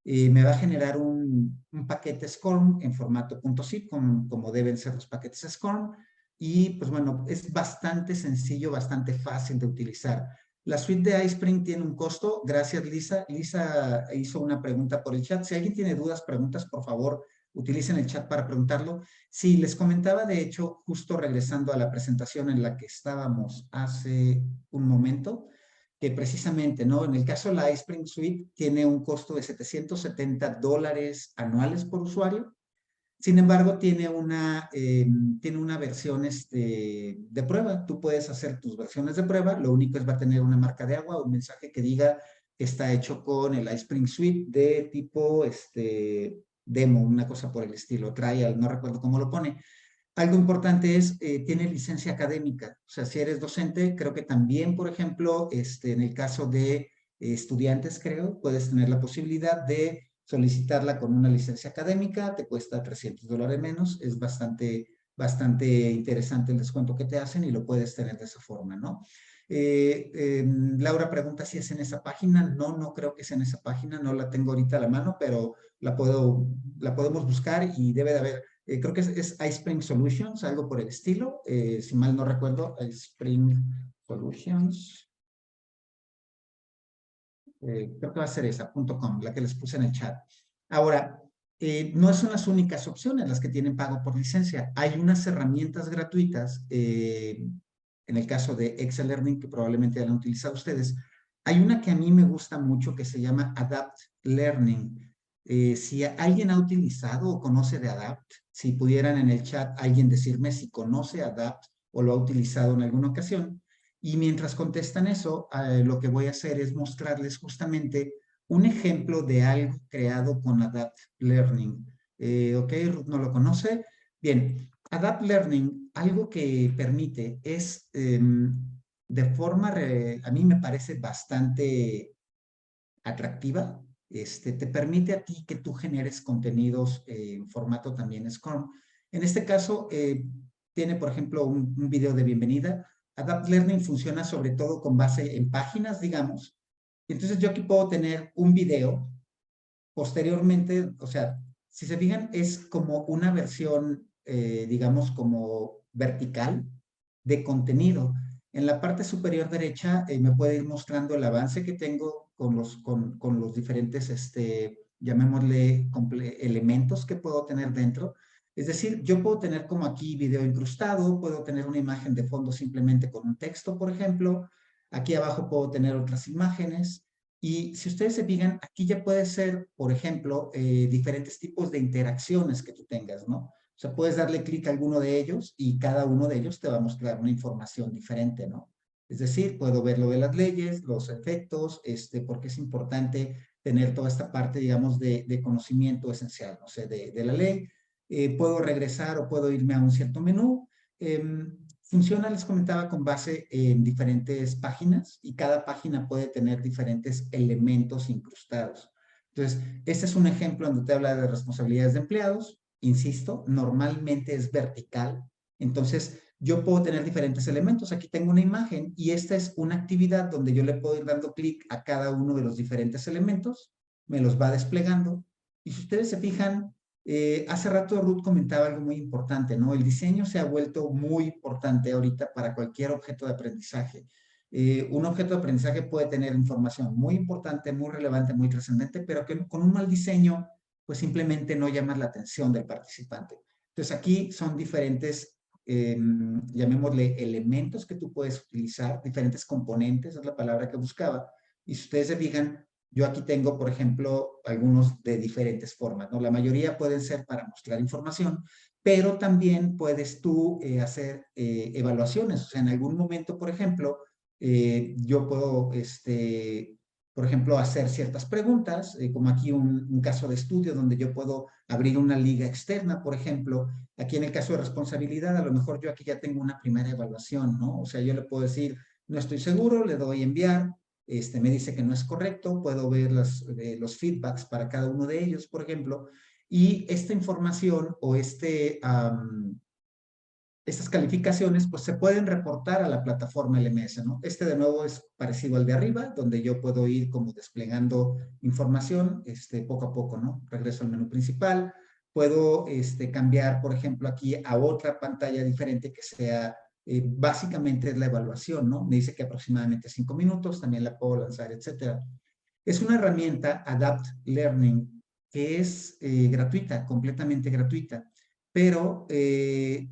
Me va a generar un paquete SCORM en formato .zip, como deben ser los paquetes SCORM. y pues bueno, es bastante sencillo, bastante fácil de utilizar. La suite de iSpring tiene un costo. Gracias, Lisa. Lisa hizo una pregunta por el chat. Si alguien tiene dudas, preguntas, por favor, utilicen el chat para preguntarlo. Sí, les comentaba, de hecho, justo regresando a la presentación en la que estábamos hace un momento, que precisamente, ¿no? En el caso de la iSpring Suite tiene un costo de $770 anuales por usuario. Sin embargo, tiene una versión de prueba. Tú puedes hacer tus versiones de prueba. Lo único es va a tener una marca de agua, un mensaje que diga que está hecho con el iSpring Suite de tipo demo, una cosa por el estilo, trial, no recuerdo cómo lo pone. Algo importante es, tiene licencia académica. O sea, si eres docente, creo que también, por ejemplo, en el caso de estudiantes, creo, puedes tener la posibilidad de solicitarla con una licencia académica, te cuesta $300 menos, es bastante interesante el descuento que te hacen y lo puedes tener de esa forma, ¿no? Laura pregunta si es en esa página. No, no creo que sea en esa página, no la tengo ahorita a la mano, pero la podemos buscar y debe de haber, creo que es iSpring Solutions, algo por el estilo, si mal no recuerdo, iSpring Solutions. Creo que va a ser esa, .com, la que les puse en el chat. Ahora, no son las únicas opciones las que tienen pago por licencia. Hay unas herramientas gratuitas, en el caso de Excel Learning, que probablemente ya la han utilizado ustedes. Hay una que a mí me gusta mucho que se llama Adapt Learning. Si alguien ha utilizado o conoce de Adapt, si pudieran en el chat alguien decirme si conoce Adapt o lo ha utilizado en alguna ocasión. Y mientras contestan eso, lo que voy a hacer es mostrarles justamente un ejemplo de algo creado con Adapt Learning. Ok, Ruth no lo conoce. Bien, Adapt Learning, algo que permite es, de forma, a mí me parece bastante atractiva, te permite a ti que tú generes contenidos en formato también SCORM. En este caso, tiene, por ejemplo, un video de bienvenida. Adapt Learning funciona sobre todo con base en páginas, digamos. Entonces, yo aquí puedo tener un video. Posteriormente, o sea, si se fijan, es como una versión, digamos, como vertical de contenido. En la parte superior derecha me puede ir mostrando el avance que tengo con los diferentes, llamémosle, elementos que puedo tener dentro. Es decir, yo puedo tener como aquí video incrustado, puedo tener una imagen de fondo simplemente con un texto, por ejemplo. Aquí abajo puedo tener otras imágenes. Y si ustedes se fijan, aquí ya puede ser, por ejemplo, diferentes tipos de interacciones que tú tengas, ¿no? O sea, puedes darle clic a alguno de ellos y cada uno de ellos te va a mostrar una información diferente, ¿no? Es decir, puedo ver lo de las leyes, los efectos, porque es importante tener toda esta parte, digamos, de conocimiento esencial, no sé, de la ley. Puedo regresar o puedo irme a un cierto menú. Funciona, les comentaba, con base en diferentes páginas y cada página puede tener diferentes elementos incrustados. Entonces, este es un ejemplo donde te habla de responsabilidades de empleados. Insisto, normalmente es vertical. Entonces, yo puedo tener diferentes elementos. Aquí tengo una imagen y esta es una actividad donde yo le puedo ir dando clic a cada uno de los diferentes elementos. Me los va desplegando. Y si ustedes se fijan, hace rato Ruth comentaba algo muy importante, ¿no? El diseño se ha vuelto muy importante ahorita para cualquier objeto de aprendizaje. Un objeto de aprendizaje puede tener información muy importante, muy relevante, muy trascendente, pero que con un mal diseño, pues simplemente no llama la atención del participante. Entonces aquí son diferentes, llamémosle elementos que tú puedes utilizar, diferentes componentes, es la palabra que buscaba. Y si ustedes se fijan, yo aquí tengo, por ejemplo, algunos de diferentes formas, ¿no? La mayoría pueden ser para mostrar información, pero también puedes tú hacer evaluaciones. O sea, en algún momento, por ejemplo, yo puedo, por ejemplo, hacer ciertas preguntas, como aquí un caso de estudio donde yo puedo abrir una liga externa, por ejemplo. Aquí en el caso de responsabilidad, a lo mejor yo aquí ya tengo una primera evaluación, ¿no? O sea, yo le puedo decir, no estoy seguro, le doy enviar. Me dice que no es correcto, puedo ver los feedbacks para cada uno de ellos, por ejemplo, y esta información o estas calificaciones pues se pueden reportar a la plataforma LMS, ¿no? De nuevo es parecido al de arriba, donde yo puedo ir como desplegando información poco a poco, ¿no? Regreso al menú principal, puedo cambiar, por ejemplo, aquí a otra pantalla diferente que sea, básicamente es la evaluación, ¿no? Me dice que aproximadamente 5 minutos, también la puedo lanzar, etcétera. Es una herramienta, Adapt Learning, que es gratuita, completamente gratuita, pero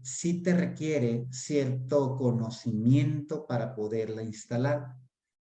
sí te requiere cierto conocimiento para poderla instalar.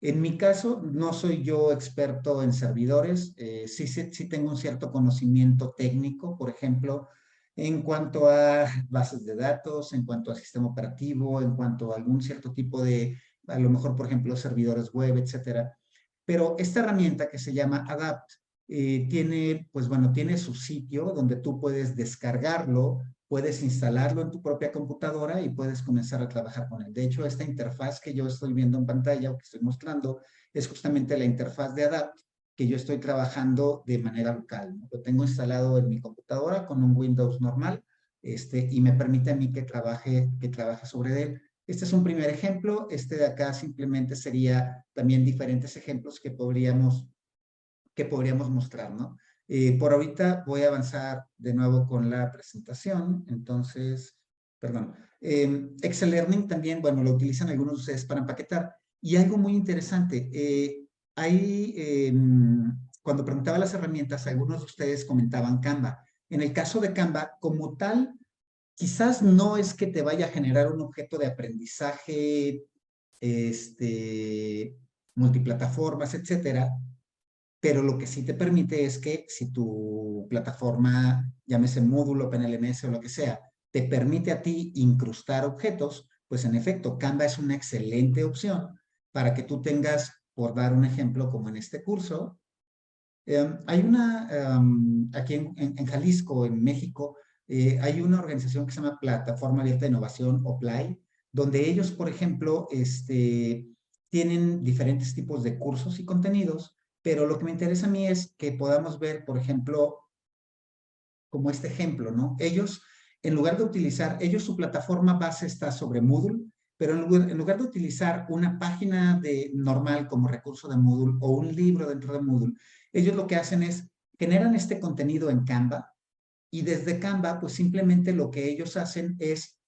En mi caso, no soy yo experto en servidores, sí tengo un cierto conocimiento técnico, por ejemplo, en cuanto a bases de datos, en cuanto a sistema operativo, en cuanto a algún cierto tipo de, a lo mejor, por ejemplo, servidores web, etcétera. Pero esta herramienta que se llama Adapt tiene, pues bueno, tiene su sitio donde tú puedes descargarlo, puedes instalarlo en tu propia computadora y puedes comenzar a trabajar con él. De hecho, esta interfaz que yo estoy viendo en pantalla o que estoy mostrando es justamente la interfaz de Adapt que yo estoy trabajando de manera local, ¿no? Lo tengo instalado en mi computadora con un Windows normal y me permite a mí que trabaje sobre él. Este es un primer ejemplo. Este de acá simplemente sería también diferentes ejemplos que podríamos mostrar, ¿no? Por ahorita voy a avanzar de nuevo con la presentación. Entonces, perdón. Excel Learning también, bueno, lo utilizan algunos de ustedes para empaquetar. Y algo muy interesante, cuando preguntaba las herramientas, algunos de ustedes comentaban Canva. En el caso de Canva, como tal, quizás no es que te vaya a generar un objeto de aprendizaje, multiplataformas, etcétera, pero lo que sí te permite es que si tu plataforma, llámese módulo, PNLMS o lo que sea, te permite a ti incrustar objetos, pues en efecto, Canva es una excelente opción para que tú tengas, por dar un ejemplo como en este curso, hay una, aquí en Jalisco, en México, hay una organización que se llama Plataforma Abierta de Innovación, o PLAI, donde ellos, por ejemplo, tienen diferentes tipos de cursos y contenidos, pero lo que me interesa a mí es que podamos ver, por ejemplo, como este ejemplo, ¿no? Ellos, en lugar de utilizar, su plataforma base está sobre Moodle, pero en lugar de utilizar una página normal como recurso de Moodle o un libro dentro de Moodle, ellos lo que hacen es generan este contenido en Canva y desde Canva, pues simplemente lo que ellos hacen es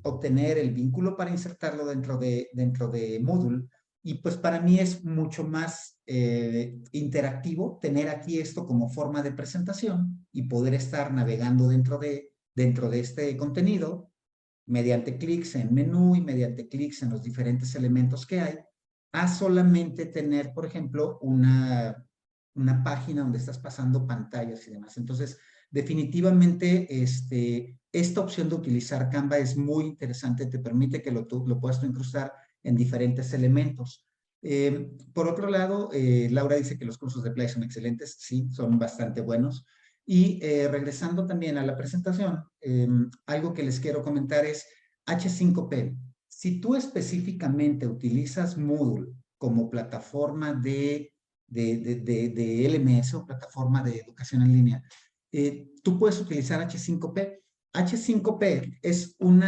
obtener el vínculo para insertarlo dentro de Moodle. Y pues para mí es mucho más interactivo tener aquí esto como forma de presentación y poder estar navegando dentro de este contenido mediante clics en menú y mediante clics en los diferentes elementos que hay, a solamente tener, por ejemplo, una página donde estás pasando pantallas y demás. Entonces, definitivamente, esta opción de utilizar Canva es muy interesante, te permite que lo puedas incrustar en diferentes elementos. Por otro lado, Laura dice que los cursos de Play son excelentes, sí, son bastante buenos. Y regresando también a la presentación, algo que les quiero comentar es H5P. Si tú específicamente utilizas Moodle como plataforma de LMS o plataforma de educación en línea, tú puedes utilizar H5P. H5P es un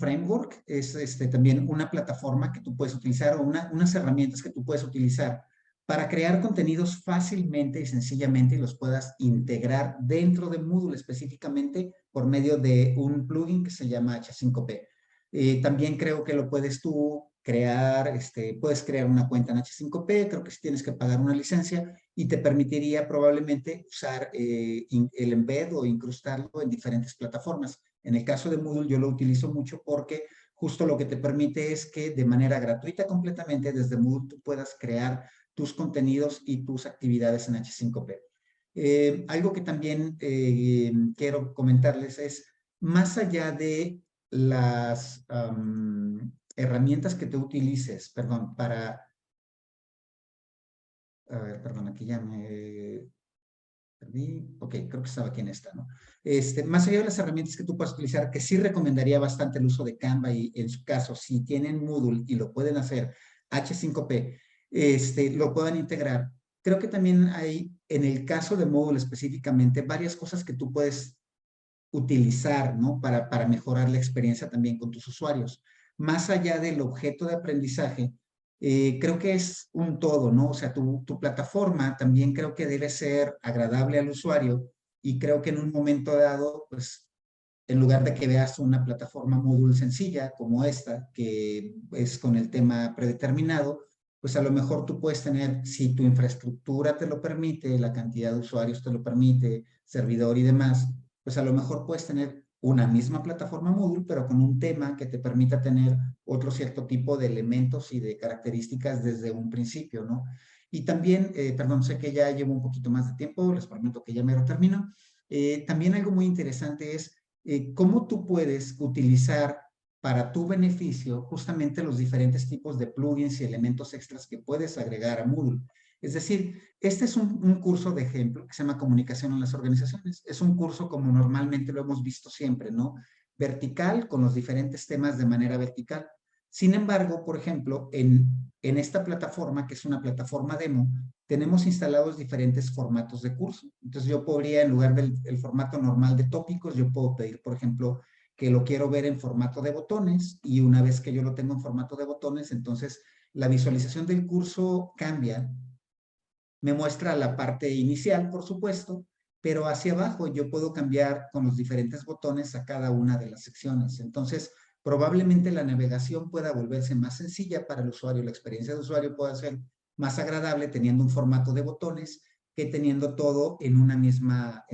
framework, es también una plataforma que tú puedes utilizar o unas herramientas que tú puedes utilizar para crear contenidos fácilmente y sencillamente y los puedas integrar dentro de Moodle específicamente por medio de un plugin que se llama H5P. También creo que lo puedes tú crear, puedes crear una cuenta en H5P, creo que sí tienes que pagar una licencia y te permitiría probablemente usar el embed o incrustarlo en diferentes plataformas. En el caso de Moodle yo lo utilizo mucho porque justo lo que te permite es que de manera gratuita completamente desde Moodle tú puedas crear tus contenidos y tus actividades en H5P. Algo que también quiero comentarles es, más allá de las herramientas que tú utilices, perdón, para... A ver, perdón, aquí ya me... Ok, creo que estaba aquí en esta, ¿no? Más allá de las herramientas que tú puedas utilizar, que sí recomendaría bastante el uso de Canva y en su caso, si tienen Moodle y lo pueden hacer H5P, lo puedan integrar. Creo que también hay, en el caso de Moodle específicamente, varias cosas que tú puedes utilizar, ¿no? Para mejorar la experiencia también con tus usuarios. Más allá del objeto de aprendizaje, creo que es un todo, ¿no? O sea, tu plataforma también creo que debe ser agradable al usuario y creo que en un momento dado, pues, en lugar de que veas una plataforma Moodle sencilla como esta, que es con el tema predeterminado, pues a lo mejor tú puedes tener, si tu infraestructura te lo permite, la cantidad de usuarios te lo permite, servidor y demás, pues a lo mejor puedes tener una misma plataforma Moodle, pero con un tema que te permita tener otro cierto tipo de elementos y de características desde un principio, ¿no? Y también, perdón, sé que ya llevo un poquito más de tiempo, les prometo que ya me lo termino. También algo muy interesante es cómo tú puedes utilizar para tu beneficio justamente los diferentes tipos de plugins y elementos extras que puedes agregar a Moodle. Es decir, este es un curso de ejemplo que se llama Comunicación en las Organizaciones. Es un curso como normalmente lo hemos visto siempre, ¿no? Vertical, con los diferentes temas de manera vertical. Sin embargo, por ejemplo, en esta plataforma, que es una plataforma demo, tenemos instalados diferentes formatos de curso. Entonces yo podría, en lugar del formato normal de tópicos, yo puedo pedir, por ejemplo, que lo quiero ver en formato de botones y una vez que yo lo tengo en formato de botones, entonces la visualización del curso cambia. Me muestra la parte inicial, por supuesto, pero hacia abajo yo puedo cambiar con los diferentes botones a cada una de las secciones. Entonces, probablemente la navegación pueda volverse más sencilla para el usuario, la experiencia de usuario pueda ser más agradable teniendo un formato de botones que teniendo todo en una misma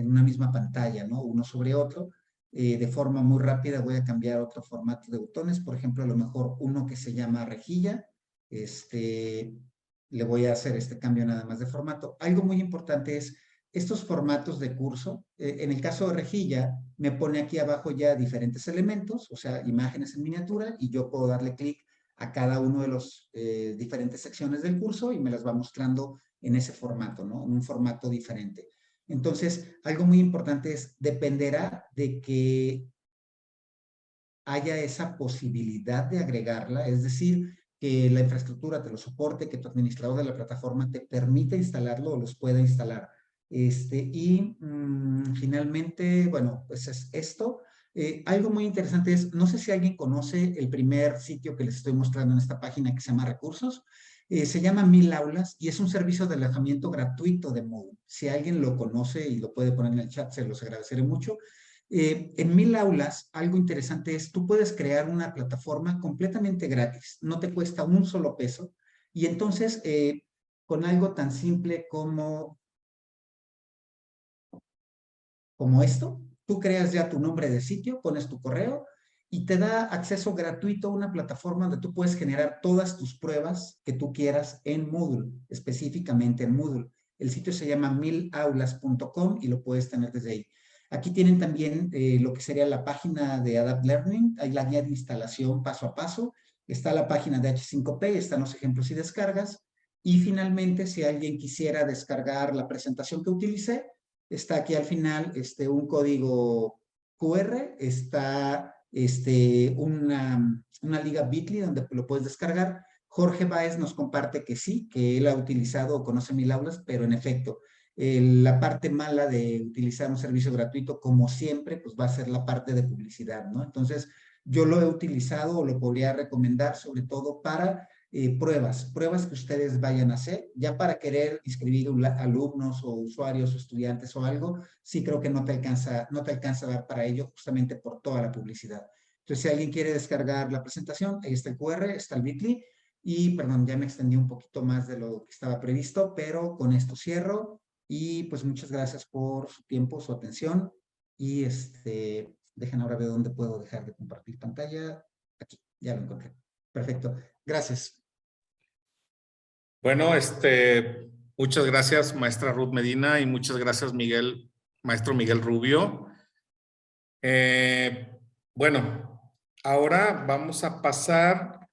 pantalla, ¿no? Uno sobre otro. De forma muy rápida voy a cambiar otro formato de botones, por ejemplo, a lo mejor uno que se llama rejilla, le voy a hacer este cambio nada más de formato. Algo muy importante es estos formatos de curso. En el caso de rejilla, me pone aquí abajo ya diferentes elementos, o sea, imágenes en miniatura, y yo puedo darle clic a cada uno de los diferentes secciones del curso y me las va mostrando en ese formato, ¿no? En un formato diferente. Entonces, algo muy importante es, dependerá de que haya esa posibilidad de agregarla, es decir, que la infraestructura te lo soporte, que tu administrador de la plataforma te permita instalarlo o los pueda instalar. Finalmente, bueno, pues es esto. Algo muy interesante es, no sé si alguien conoce el primer sitio que les estoy mostrando en esta página que se llama Recursos. Se llama 1000 Aulas y es un servicio de alojamiento gratuito de Moodle. Si alguien lo conoce y lo puede poner en el chat, se los agradeceré mucho. En 1000 Aulas, algo interesante es, tú puedes crear una plataforma completamente gratis, no te cuesta un solo peso, y entonces, con algo tan simple como esto, tú creas ya tu nombre de sitio, pones tu correo, y te da acceso gratuito a una plataforma donde tú puedes generar todas tus pruebas que tú quieras en Moodle, específicamente en Moodle. El sitio se llama 1000aulas.com y lo puedes tener desde ahí. Aquí tienen también lo que sería la página de Adapt Learning, hay la guía de instalación paso a paso, está la página de H5P, están los ejemplos y descargas, y finalmente si alguien quisiera descargar la presentación que utilicé, está aquí al final un código QR, está una liga Bitly donde lo puedes descargar. Jorge Báez nos comparte que sí, que él ha utilizado o conoce 1000 Aulas, pero en efecto, la parte mala de utilizar un servicio gratuito, como siempre, pues va a ser la parte de publicidad, ¿no? Entonces, yo lo he utilizado o lo podría recomendar sobre todo para pruebas que ustedes vayan a hacer, ya para querer inscribir alumnos o usuarios o estudiantes o algo, sí creo que no te alcanza a dar para ello justamente por toda la publicidad. Entonces, si alguien quiere descargar la presentación, ahí está el QR, está el Bitly, y perdón, ya me extendí un poquito más de lo que estaba previsto, pero con esto cierro, y pues muchas gracias por su tiempo, su atención, y dejen ahora ver dónde puedo dejar de compartir pantalla. Aquí, ya lo encontré. Perfecto. Gracias. Bueno, muchas gracias, maestra Ruth Medina, y muchas gracias, maestro Miguel Rubio. Bueno, ahora vamos a pasar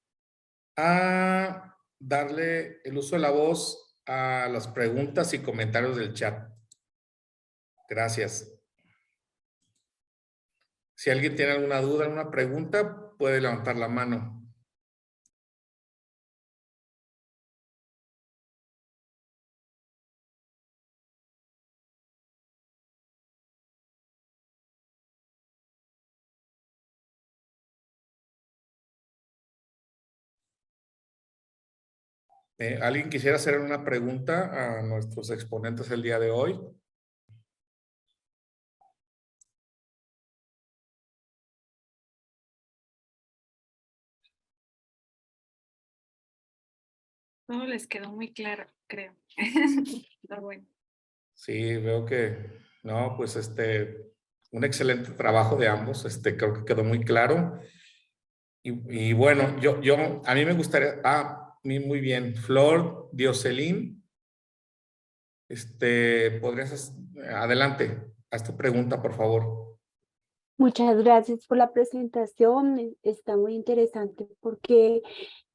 a darle el uso de la voz a las preguntas y comentarios del chat. Gracias. Si alguien tiene alguna duda, alguna pregunta, puede levantar la mano. ¿Alguien quisiera hacer una pregunta a nuestros exponentes el día de hoy? Todo les quedó muy claro, creo. Está bueno. Sí, veo que, no, pues un excelente trabajo de ambos, creo que quedó muy claro. Y bueno, a mí me gustaría, muy bien, Flor, Dioselín, adelante, haz tu pregunta, por favor. Muchas gracias por la presentación. Está muy interesante porque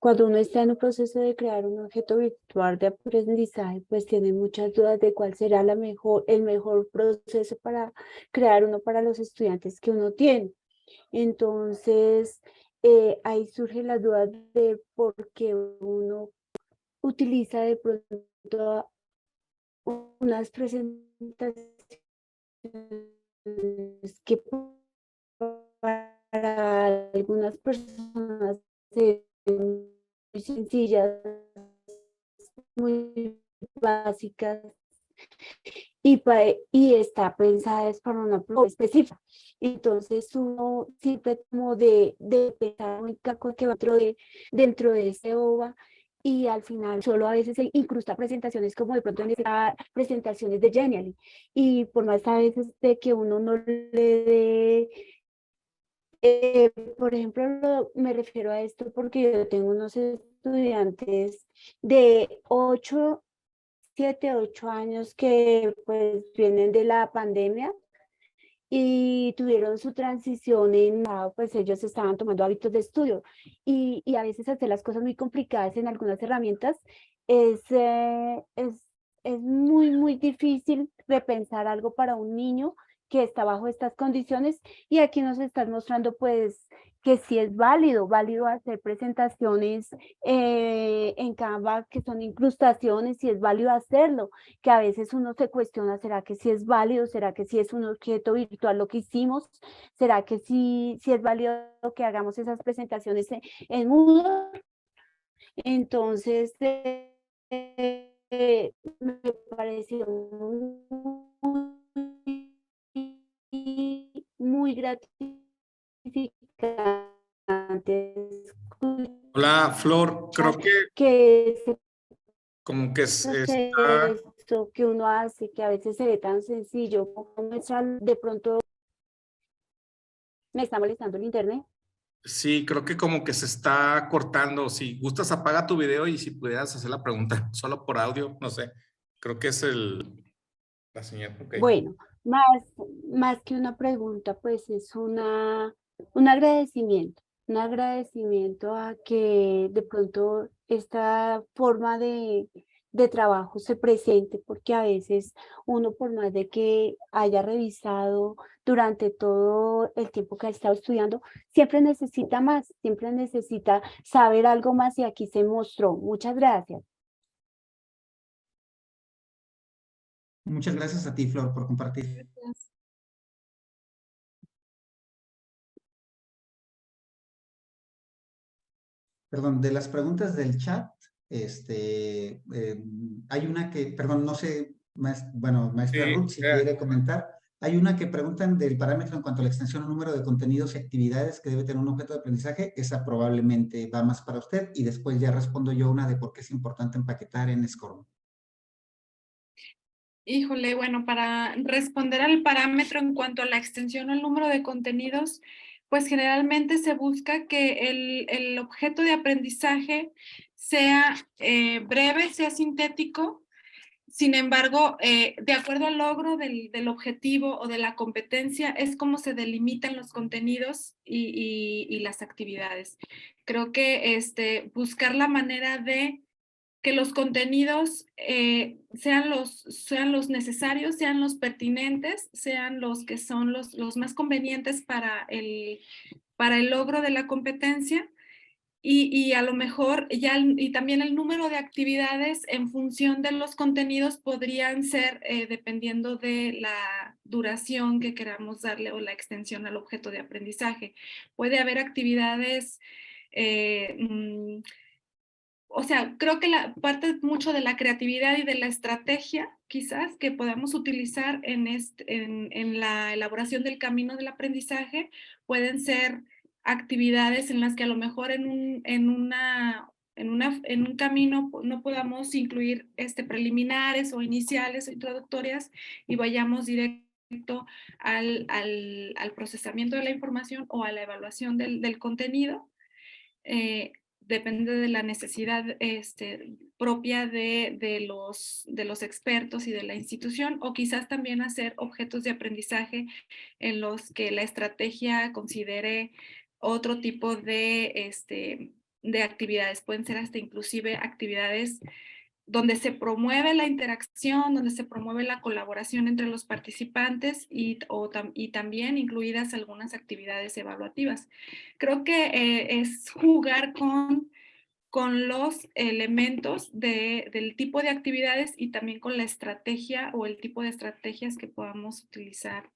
cuando uno está en un proceso de crear un objeto virtual de aprendizaje, pues tiene muchas dudas de cuál será el mejor proceso para crear uno para los estudiantes que uno tiene. Entonces, ahí surgen las dudas de por qué uno utiliza de pronto unas presentaciones que para algunas personas se ven muy sencillas, muy básicas, y está pensada es para una prueba específica. Entonces uno siempre como de pensar muy caco que va dentro de ese OVA, y al final solo a veces se incrusta presentaciones como de pronto en presentaciones de Genially, y por más a veces de que uno no le dé por ejemplo, me refiero a esto porque yo tengo unos estudiantes de 7, 8 años que pues vienen de la pandemia y tuvieron su transición pues ellos estaban tomando hábitos de estudio, y a veces hacer las cosas muy complicadas en algunas herramientas es, eh, es, es muy, muy difícil repensar algo para un niño que está bajo estas condiciones, y aquí nos están mostrando pues que sí es válido hacer presentaciones en Canva que son incrustaciones, y es válido hacerlo, que a veces uno se cuestiona, ¿será que sí es válido? ¿Será que sí es un objeto virtual lo que hicimos? ¿Será que sí es válido que hagamos esas presentaciones en Moodle? Entonces, me pareció muy gratificante Hola, Flor, creo que se como que está, proceso que uno hace, que a veces se ve tan sencillo, como de pronto me está molestando el internet. sí, creo que como que se está cortando. Si gustas, apaga tu video y si pudieras hacer la pregunta solo por audio, no sé. Creo que es la señal. Ok. Bueno, más que una pregunta, pues es un agradecimiento a que de pronto esta forma de trabajo se presente, porque a veces uno, por más de que haya revisado durante todo el tiempo que ha estado estudiando, siempre necesita más, siempre necesita saber algo más, y aquí se mostró. Muchas gracias. Muchas gracias a ti, Flor, por compartir. Gracias. Perdón, de las preguntas del chat, hay una que, perdón, no sé, maestra Sí, Ruth, si quiere comentar. Hay una que preguntan del parámetro en cuanto a la extensión o número de contenidos y actividades que debe tener un objeto de aprendizaje. Esa probablemente va más para usted, y después ya respondo yo una de por qué es importante empaquetar en SCORM. Híjole, bueno, para responder al parámetro en cuanto a la extensión o el número de contenidos, pues generalmente se busca que el objeto de aprendizaje sea breve, sea sintético. Sin embargo, de acuerdo al logro del objetivo o de la competencia, es como se delimitan los contenidos y las actividades. Creo que buscar la manera de que los contenidos sean los necesarios, sean los pertinentes, sean los que son los más convenientes para el logro de la competencia. Y a lo mejor y también el número de actividades en función de los contenidos podrían ser dependiendo de la duración que queramos darle o la extensión al objeto de aprendizaje. Puede haber actividades o sea, creo que la parte mucho de la creatividad y de la estrategia, quizás, que podamos utilizar en la elaboración del camino del aprendizaje, pueden ser actividades en las que a lo mejor en un camino no podamos incluir preliminares o iniciales o introductorias y vayamos directo al procesamiento de la información o a la evaluación del contenido. Depende de la necesidad propia de los expertos y de la institución, o quizás también hacer objetos de aprendizaje en los que la estrategia considere otro tipo de actividades. Pueden ser hasta inclusive actividades donde se promueve la interacción, donde se promueve la colaboración entre los participantes y también incluidas algunas actividades evaluativas. Creo que es jugar con los elementos del tipo de actividades y también con la estrategia o el tipo de estrategias que podamos utilizar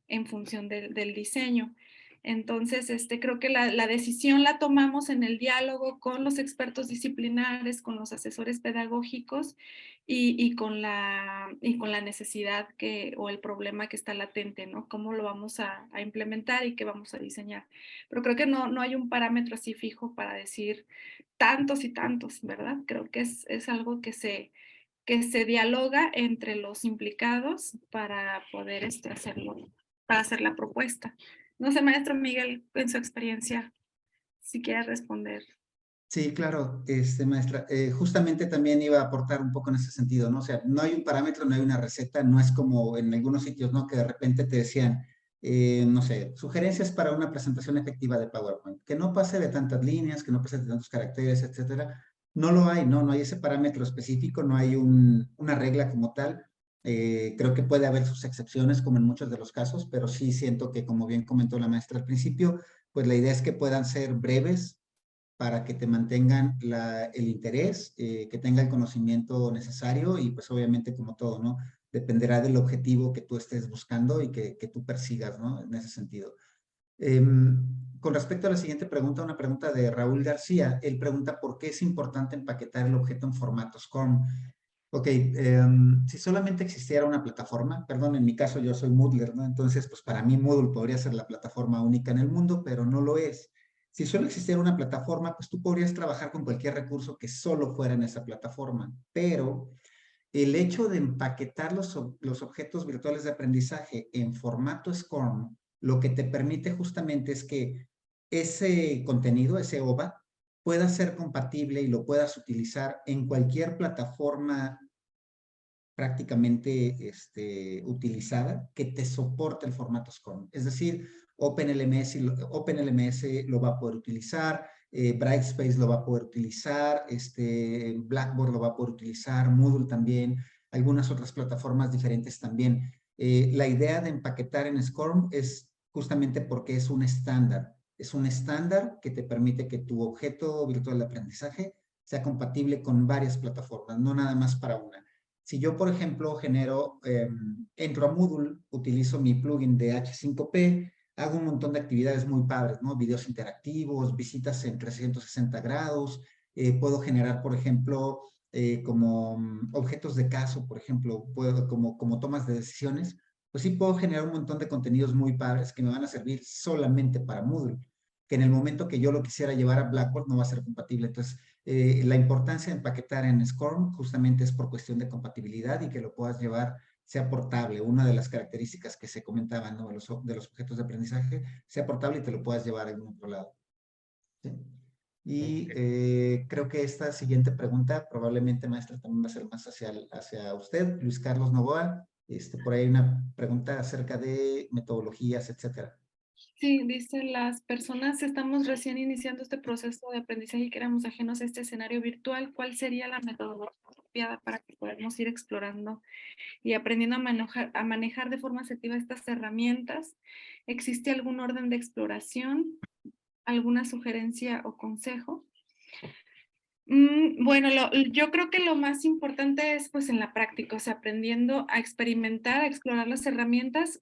en función del diseño. Entonces, creo que la decisión la tomamos en el diálogo con los expertos disciplinares, con los asesores pedagógicos y con la necesidad o el problema que está latente, ¿no? Cómo lo vamos a implementar y qué vamos a diseñar. Pero creo que no hay un parámetro así fijo para decir tantos y tantos, ¿verdad? Creo que es algo que se dialoga entre los implicados para poder hacerlo, para hacer la propuesta. No sé, maestro Miguel, en su experiencia, si quiere responder. Sí, claro, maestra. Justamente también iba a aportar un poco en ese sentido, ¿no? O sea, no hay un parámetro, no hay una receta, no es como en algunos sitios, ¿no? Que de repente te decían, no sé, sugerencias para una presentación efectiva de PowerPoint, que no pase de tantas líneas, que no pase de tantos caracteres, etcétera. No lo hay, ¿no? No hay ese parámetro específico, no hay una regla como tal. Creo que puede haber sus excepciones, como en muchos de los casos, pero sí siento que, como bien comentó la maestra al principio, pues la idea es que puedan ser breves, para que te mantengan el interés, que tenga el conocimiento necesario y pues obviamente como todo, ¿no? Dependerá del objetivo que tú estés buscando y que tú persigas, ¿no? En ese sentido. Con respecto a la siguiente pregunta, una pregunta de Raúl García. Él pregunta por qué es importante empaquetar el objeto en formato SCORM. Ok, si solamente existiera una plataforma, perdón, en mi caso yo soy Moodler, ¿no? Entonces, pues para mí Moodle podría ser la plataforma única en el mundo, pero no lo es. Si solo existiera una plataforma, pues tú podrías trabajar con cualquier recurso que solo fuera en esa plataforma, pero el hecho de empaquetar los objetos virtuales de aprendizaje en formato SCORM, lo que te permite justamente es que ese contenido, ese OVA, pueda ser compatible y lo puedas utilizar en cualquier plataforma prácticamente utilizada que te soporte el formato SCORM. Es decir, OpenLMS lo va a poder utilizar, Brightspace lo va a poder utilizar, Blackboard lo va a poder utilizar, Moodle también, algunas otras plataformas diferentes también. La idea de empaquetar en SCORM es justamente porque es un estándar. Es un estándar que te permite que tu objeto virtual de aprendizaje sea compatible con varias plataformas, no nada más para una. Si yo, por ejemplo, entro a Moodle, utilizo mi plugin de H5P, hago un montón de actividades muy padres, ¿no? Videos interactivos, visitas en 360 grados, puedo generar, por ejemplo, como objetos de caso, por ejemplo, como tomas de decisiones, pues sí puedo generar un montón de contenidos muy padres que me van a servir solamente para Moodle, que en el momento que yo lo quisiera llevar a Blackboard no va a ser compatible. Entonces, la importancia de empaquetar en SCORM justamente es por cuestión de compatibilidad y que lo puedas llevar, sea portable. Una de las características que se comentaban, ¿no? de los objetos de aprendizaje, sea portable y te lo puedas llevar a algún otro lado. ¿Sí? Y creo que esta siguiente pregunta probablemente, maestra, también va a ser más hacia usted, Luis Carlos Novoa. Por ahí hay una pregunta acerca de metodologías, etcétera. Sí, dice, las personas estamos recién iniciando este proceso de aprendizaje y que éramos ajenos a este escenario virtual. ¿Cuál sería la metodología apropiada para que podamos ir explorando y aprendiendo a manejar de forma asertiva estas herramientas? ¿Existe algún orden de exploración? ¿Alguna sugerencia o consejo? Bueno, yo creo que lo más importante es pues en la práctica, o sea, aprendiendo a experimentar, a explorar las herramientas.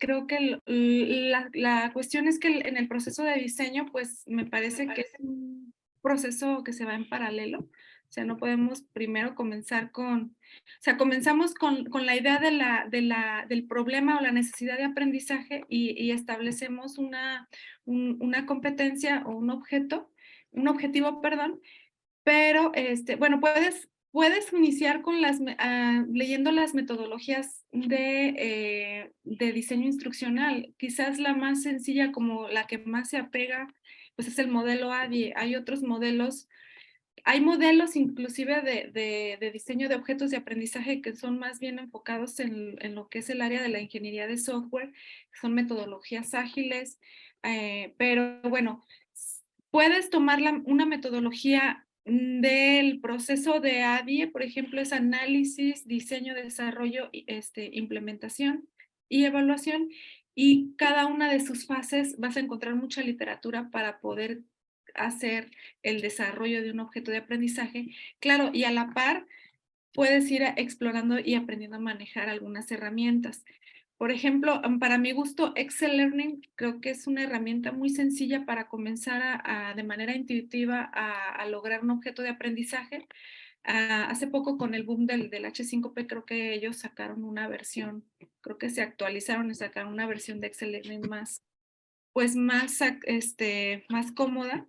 Creo que la cuestión es que en el proceso de diseño, pues me parece que es un proceso que se va en paralelo. sea, no podemos primero comenzar comenzamos con la idea del problema o la necesidad de aprendizaje y establecemos una competencia o un objetivo, perdón, pero, bueno, puedes iniciar con leyendo las metodologías de diseño instruccional. Quizás la más sencilla, como la que más se apega, pues es el modelo ADIE. Hay otros modelos, hay modelos inclusive de diseño de objetos de aprendizaje que son más bien enfocados en lo que es el área de la ingeniería de software, que son metodologías ágiles, pero bueno, puedes tomar una metodología del proceso de ADIE, por ejemplo, es análisis, diseño, desarrollo, implementación y evaluación, y cada una de sus fases vas a encontrar mucha literatura para poder hacer el desarrollo de un objeto de aprendizaje. Claro, y a la par puedes ir explorando y aprendiendo a manejar algunas herramientas. Por ejemplo, para mi gusto, Excel Learning creo que es una herramienta muy sencilla para comenzar de manera intuitiva a lograr un objeto de aprendizaje. Hace poco con el boom del H5P creo que ellos sacaron una versión, creo que se actualizaron y sacaron una versión de Excel Learning más cómoda.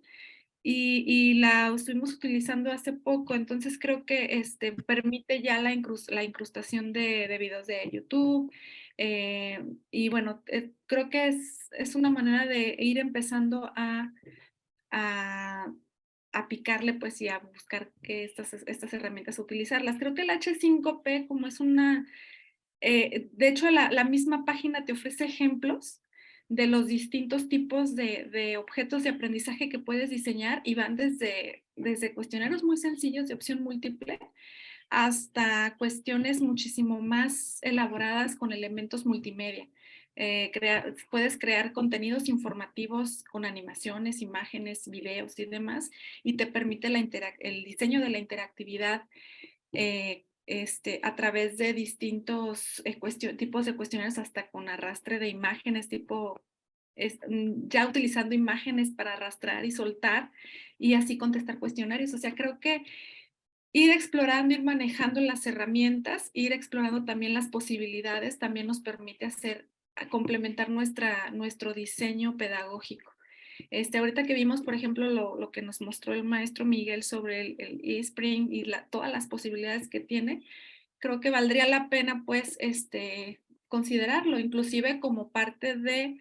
Y la estuvimos utilizando hace poco, entonces creo que permite ya la incrustación de videos de YouTube, y bueno, creo que es una manera de ir empezando a picarle pues y a buscar que estas herramientas utilizarlas. Creo que el H5P como es de hecho la misma página te ofrece ejemplos de los distintos tipos de objetos de aprendizaje que puedes diseñar y van desde cuestionarios muy sencillos de opción múltiple hasta cuestiones muchísimo más elaboradas con elementos multimedia. Puedes crear contenidos informativos con animaciones, imágenes, videos y demás, y te permite el diseño de la interactividad a través de distintos tipos de cuestionarios, hasta con arrastre de imágenes, ya utilizando imágenes para arrastrar y soltar y así contestar cuestionarios. O sea, creo que ir explorando, ir manejando las herramientas, ir explorando también las posibilidades, también nos permite complementar nuestro diseño pedagógico. Ahorita que vimos, por ejemplo, lo que nos mostró el maestro Miguel sobre el eSpring y todas las posibilidades que tiene, creo que valdría la pena, pues, considerarlo, inclusive como parte de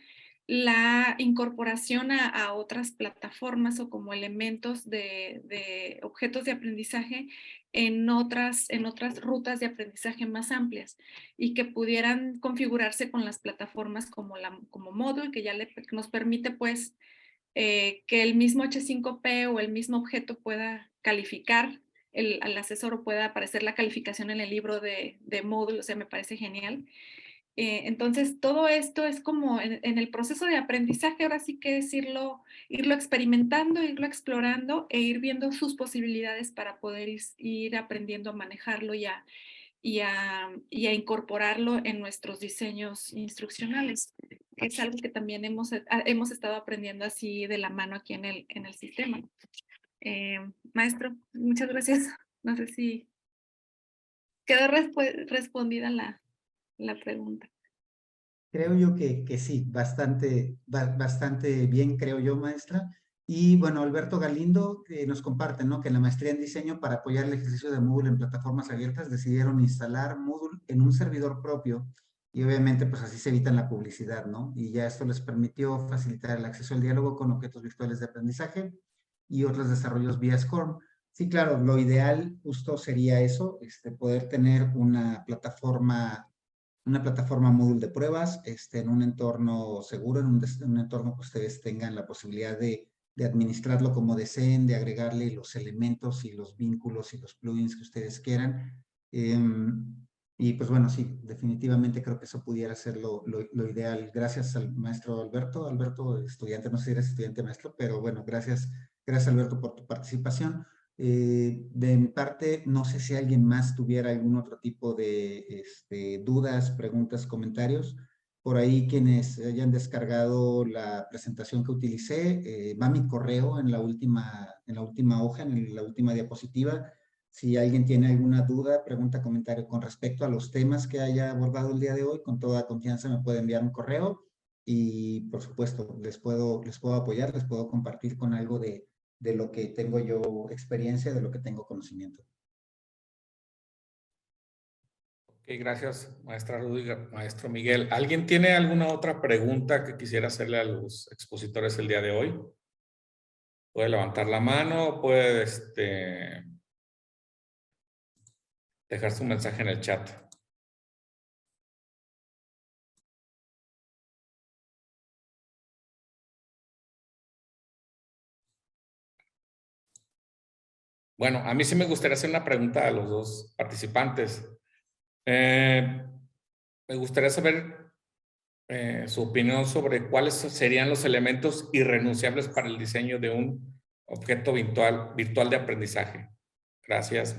la incorporación a otras plataformas o como elementos de objetos de aprendizaje en otras rutas de aprendizaje más amplias y que pudieran configurarse con las plataformas como Moodle, que ya nos permite, pues, que el mismo H5P o el mismo objeto pueda calificar, al asesor, o pueda aparecer la calificación en el libro de Moodle. O sea, me parece genial. Entonces, todo esto es como en el proceso de aprendizaje, ahora sí que es irlo experimentando, irlo explorando e ir viendo sus posibilidades para poder ir aprendiendo a manejarlo y a incorporarlo en nuestros diseños instruccionales, que es algo que también hemos estado aprendiendo así de la mano aquí en el sistema. Maestro, muchas gracias. No sé si quedó respondida la pregunta. Creo yo que sí, bastante bien, creo yo, maestra. Y bueno, Alberto Galindo nos comparte, ¿no?, que en la maestría en diseño, para apoyar el ejercicio de Moodle en plataformas abiertas, decidieron instalar Moodle en un servidor propio y obviamente pues así se evitan la publicidad, ¿no? Y ya esto les permitió facilitar el acceso al diálogo con objetos virtuales de aprendizaje y otros desarrollos vía SCORM. Sí, claro, lo ideal justo sería eso, poder tener una plataforma Moodle de pruebas, en un entorno seguro, en un entorno que ustedes tengan la posibilidad de administrarlo como deseen, de agregarle los elementos y los vínculos y los plugins que ustedes quieran. Y pues bueno, sí, definitivamente creo que eso pudiera ser lo ideal. Gracias al maestro Alberto. Alberto, estudiante, no sé si eres estudiante maestro, pero bueno, gracias Alberto por tu participación. De mi parte, no sé si alguien más tuviera algún otro tipo de dudas, preguntas, comentarios. Por ahí, quienes hayan descargado la presentación que utilicé, va mi correo en la última hoja, en la última diapositiva. Si alguien tiene alguna duda, pregunta, comentario con respecto a los temas que haya abordado el día de hoy, con toda confianza me puede enviar un correo y por supuesto les puedo apoyar, les puedo compartir con algo de lo que tengo yo experiencia, de lo que tengo conocimiento. Ok, gracias, maestra Rudy, maestro Miguel. ¿Alguien tiene alguna otra pregunta que quisiera hacerle a los expositores el día de hoy? Puede levantar la mano, puede dejar su mensaje en el chat. Bueno, a mí sí me gustaría hacer una pregunta a los dos participantes. Me gustaría saber su opinión sobre cuáles serían los elementos irrenunciables para el diseño de un objeto virtual de aprendizaje. Gracias.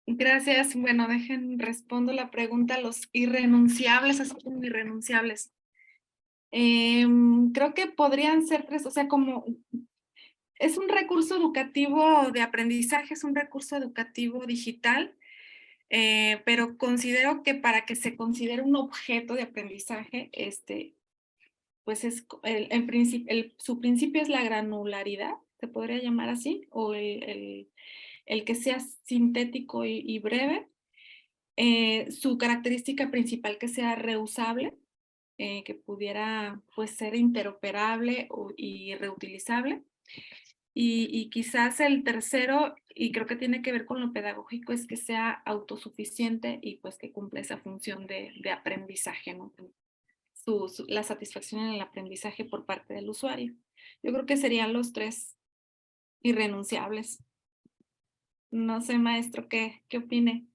Gracias. Bueno, respondo la pregunta, los irrenunciables, así como irrenunciables. Creo que podrían ser tres, o sea, como es un recurso educativo de aprendizaje, es un recurso educativo digital, pero considero que para que se considere un objeto de aprendizaje, pues su principio es la granularidad, se podría llamar así, o el que sea sintético y breve. Su característica principal que sea reusable, que pudiera pues ser interoperable y reutilizable. Y quizás el tercero, y creo que tiene que ver con lo pedagógico, es que sea autosuficiente y pues que cumpla esa función de aprendizaje, ¿no? La satisfacción en el aprendizaje por parte del usuario. Yo creo que serían los tres irrenunciables. No sé, maestro, ¿qué opine?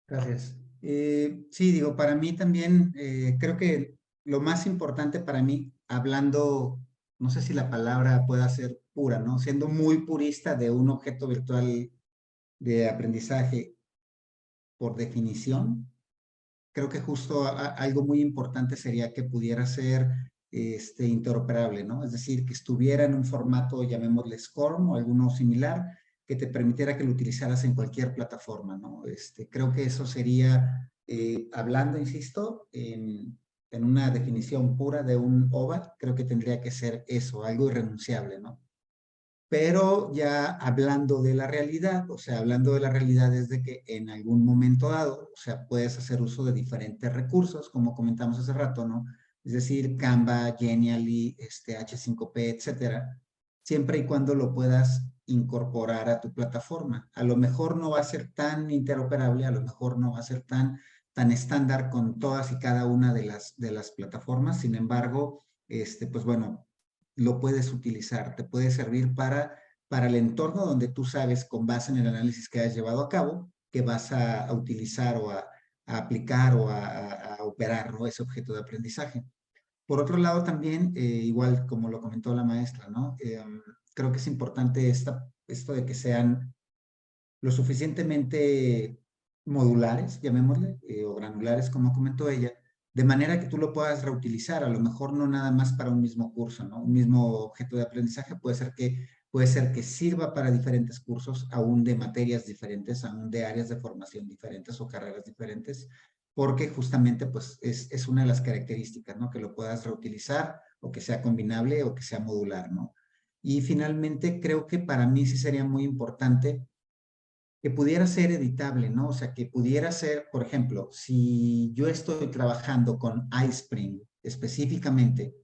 Gracias. Sí, digo, para mí también creo que lo más importante para mí, hablando, no sé si la palabra pueda ser pura, ¿no? Siendo muy purista de un objeto virtual de aprendizaje por definición, creo que justo algo muy importante sería que pudiera ser interoperable, ¿no? Es decir, que estuviera en un formato, llamémosle SCORM o alguno similar, que te permitiera que lo utilizaras en cualquier plataforma, ¿no? Creo que eso sería, hablando, insisto, en una definición pura de un OVA, creo que tendría que ser eso, algo irrenunciable, ¿no? Pero ya hablando de la realidad, o sea, hablando de la realidad es de que en algún momento dado, o sea, puedes hacer uso de diferentes recursos, como comentamos hace rato, ¿no? Es decir, Canva, Genially, H5P, etcétera, siempre y cuando lo puedas incorporar a tu plataforma. A lo mejor no va a ser tan interoperable, a lo mejor no va a ser tan estándar con todas y cada una de las plataformas, sin embargo, pues bueno, lo puedes utilizar, te puede servir para el entorno donde tú sabes, con base en el análisis que has llevado a cabo, que vas a utilizar o a aplicar o a operar, ¿no? Ese objeto de aprendizaje. Por otro lado también, igual como lo comentó la maestra, ¿no? Creo que es importante esto de que sean lo suficientemente modulares, llamémosle, o granulares, como comentó ella, de manera que tú lo puedas reutilizar, a lo mejor no nada más para un mismo curso, ¿no? Un mismo objeto de aprendizaje puede ser que sirva para diferentes cursos, aún de materias diferentes, aún de áreas de formación diferentes o carreras diferentes, porque justamente pues es una de las características, ¿no? Que lo puedas reutilizar o que sea combinable o que sea modular, ¿no? Y finalmente creo que para mí sí sería muy importante que pudiera ser editable, ¿no? O sea, que pudiera ser, por ejemplo, si yo estoy trabajando con iSpring específicamente,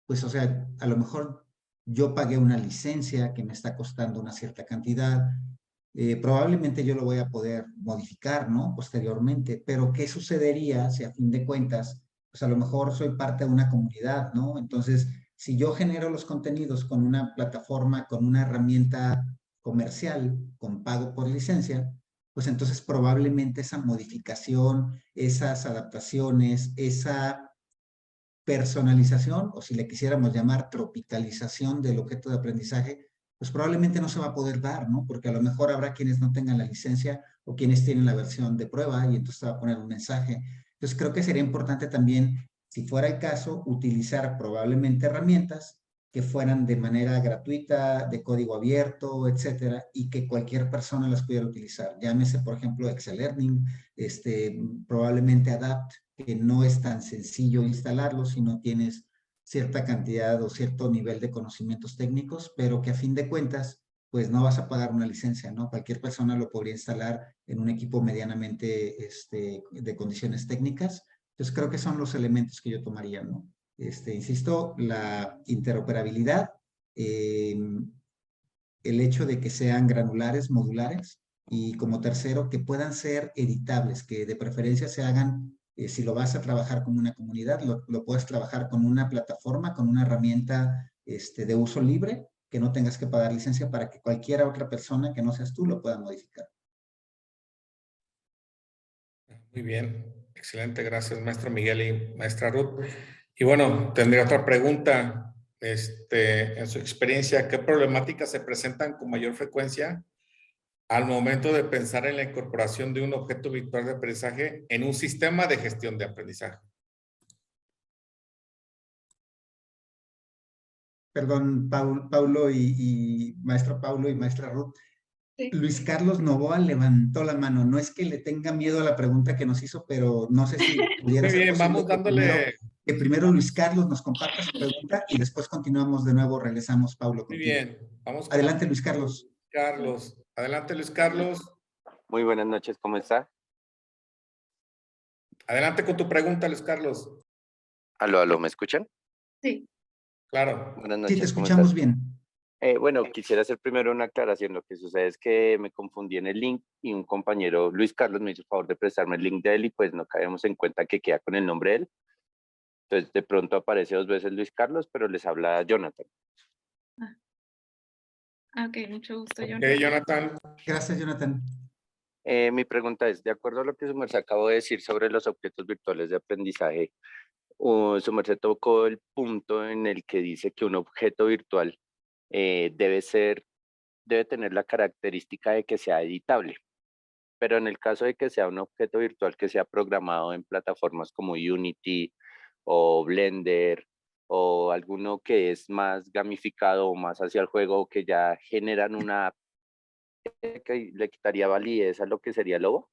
pues, o sea, a lo mejor yo pagué una licencia que me está costando una cierta cantidad, probablemente yo lo voy a poder modificar, ¿no? Posteriormente, pero ¿qué sucedería si a fin de cuentas, pues a lo mejor soy parte de una comunidad, ¿no? Entonces, si yo genero los contenidos con una plataforma, con una herramienta comercial, con pago por licencia, pues entonces probablemente esa modificación, esas adaptaciones, esa personalización, o si le quisiéramos llamar tropicalización del objeto de aprendizaje, pues probablemente no se va a poder dar, ¿no? Porque a lo mejor habrá quienes no tengan la licencia o quienes tienen la versión de prueba y entonces te va a poner un mensaje. Entonces creo que sería importante también, si fuera el caso, utilizar probablemente herramientas que fueran de manera gratuita, de código abierto, etcétera, y que cualquier persona las pudiera utilizar. Llámese, por ejemplo, Excel Learning, probablemente Adapt, que no es tan sencillo instalarlo si no tienes cierta cantidad o cierto nivel de conocimientos técnicos, pero que a fin de cuentas, pues no vas a pagar una licencia, ¿no? Cualquier persona lo podría instalar en un equipo medianamente de condiciones técnicas. Entonces creo que son los elementos que yo tomaría, ¿no? Insisto, la interoperabilidad, el hecho de que sean granulares, modulares, y como tercero, que puedan ser editables, que de preferencia se hagan, si lo vas a trabajar con una comunidad, lo puedes trabajar con una plataforma, con una herramienta de uso libre, que no tengas que pagar licencia para que cualquier otra persona que no seas tú lo pueda modificar. Muy bien, excelente, gracias maestro Miguel y maestra Ruth. Y bueno, tendría otra pregunta. En su experiencia, ¿qué problemáticas se presentan con mayor frecuencia al momento de pensar en la incorporación de un objeto virtual de aprendizaje en un sistema de gestión de aprendizaje? Perdón, Paulo y maestra Paulo y maestra Ruth. Sí. Luis Carlos Novoa levantó la mano. No es que le tenga miedo a la pregunta que nos hizo, pero no sé si pudiera Muy ser bien, posible vamos dándole. que primero Luis Carlos nos comparta su pregunta y después continuamos de nuevo, regresamos, Paulo, Muy contigo. bien, vamos con Adelante, Luis Carlos. Carlos. Adelante, Luis Carlos. Muy buenas noches, ¿cómo está? Adelante con tu pregunta, Luis Carlos. Aló, ¿me escuchan? Sí. Claro. Buenas Sí, noches, te ¿cómo escuchamos estás? bien. Bueno, quisiera hacer primero una aclaración. Lo que sucede es que me confundí en el link y un compañero, Luis Carlos, me hizo el favor de prestarme el link de él y pues no caemos en cuenta que queda con el nombre de él. Entonces, de pronto aparece 2 veces Luis Carlos, pero les habla Jonathan. Ok, mucho gusto, Ok, Jonathan. Jonathan. Gracias, Jonathan. Mi pregunta es, de acuerdo a lo que su merced acabó de decir sobre los objetos virtuales de aprendizaje, su merced tocó el punto en el que dice que un objeto virtual debe tener la característica de que sea editable. Pero en el caso de que sea un objeto virtual que sea programado en plataformas como Unity o Blender o alguno que es más gamificado o más hacia el juego o que ya generan una app que le quitaría validez a lo que sería Lobo.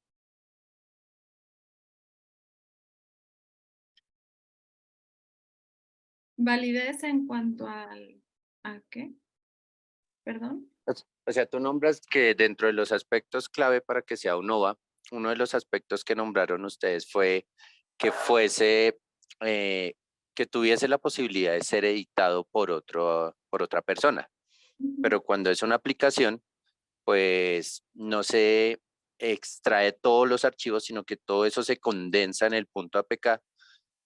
Validez en cuanto al... ¿A qué? ¿Perdón? O sea, tú nombras que dentro de los aspectos clave para que sea un OVA, uno de los aspectos que nombraron ustedes fue que que tuviese la posibilidad de ser editado por otra persona. Pero cuando es una aplicación, pues no se extrae todos los archivos, sino que todo eso se condensa en el punto APK.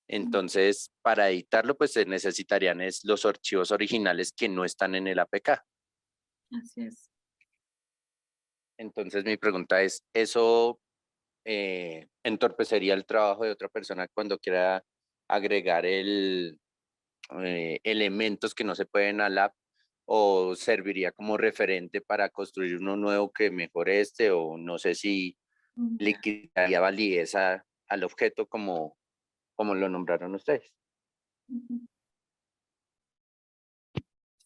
Entonces, para editarlo, pues se necesitarían los archivos originales que no están en el APK. Así es. Entonces, mi pregunta es, ¿eso entorpecería el trabajo de otra persona cuando quiera agregar elementos que no se pueden al app, o serviría como referente para construir uno nuevo que mejore o no sé si le quitaría validez al objeto como lo nombraron ustedes?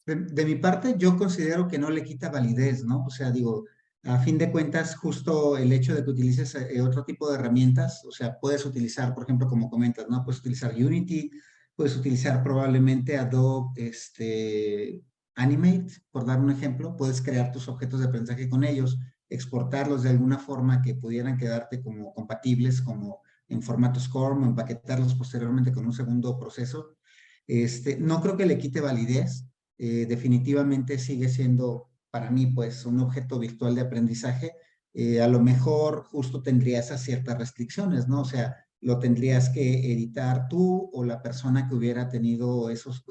De mi parte, yo considero que no le quita validez, ¿no? O sea, digo, a fin de cuentas, justo el hecho de que utilices otro tipo de herramientas, o sea, puedes utilizar, por ejemplo, como comentas, ¿no? Puedes utilizar Unity, puedes utilizar probablemente Adobe Animate, por dar un ejemplo, puedes crear tus objetos de aprendizaje con ellos, exportarlos de alguna forma que pudieran quedarte como compatibles, como en formato SCORM, o empaquetarlos posteriormente con un segundo proceso. No creo que le quite validez. Definitivamente sigue siendo para mí pues un objeto virtual de aprendizaje. A lo mejor justo tendría esas ciertas restricciones, ¿no? O sea, lo tendrías que editar tú o la persona que hubiera tenido esos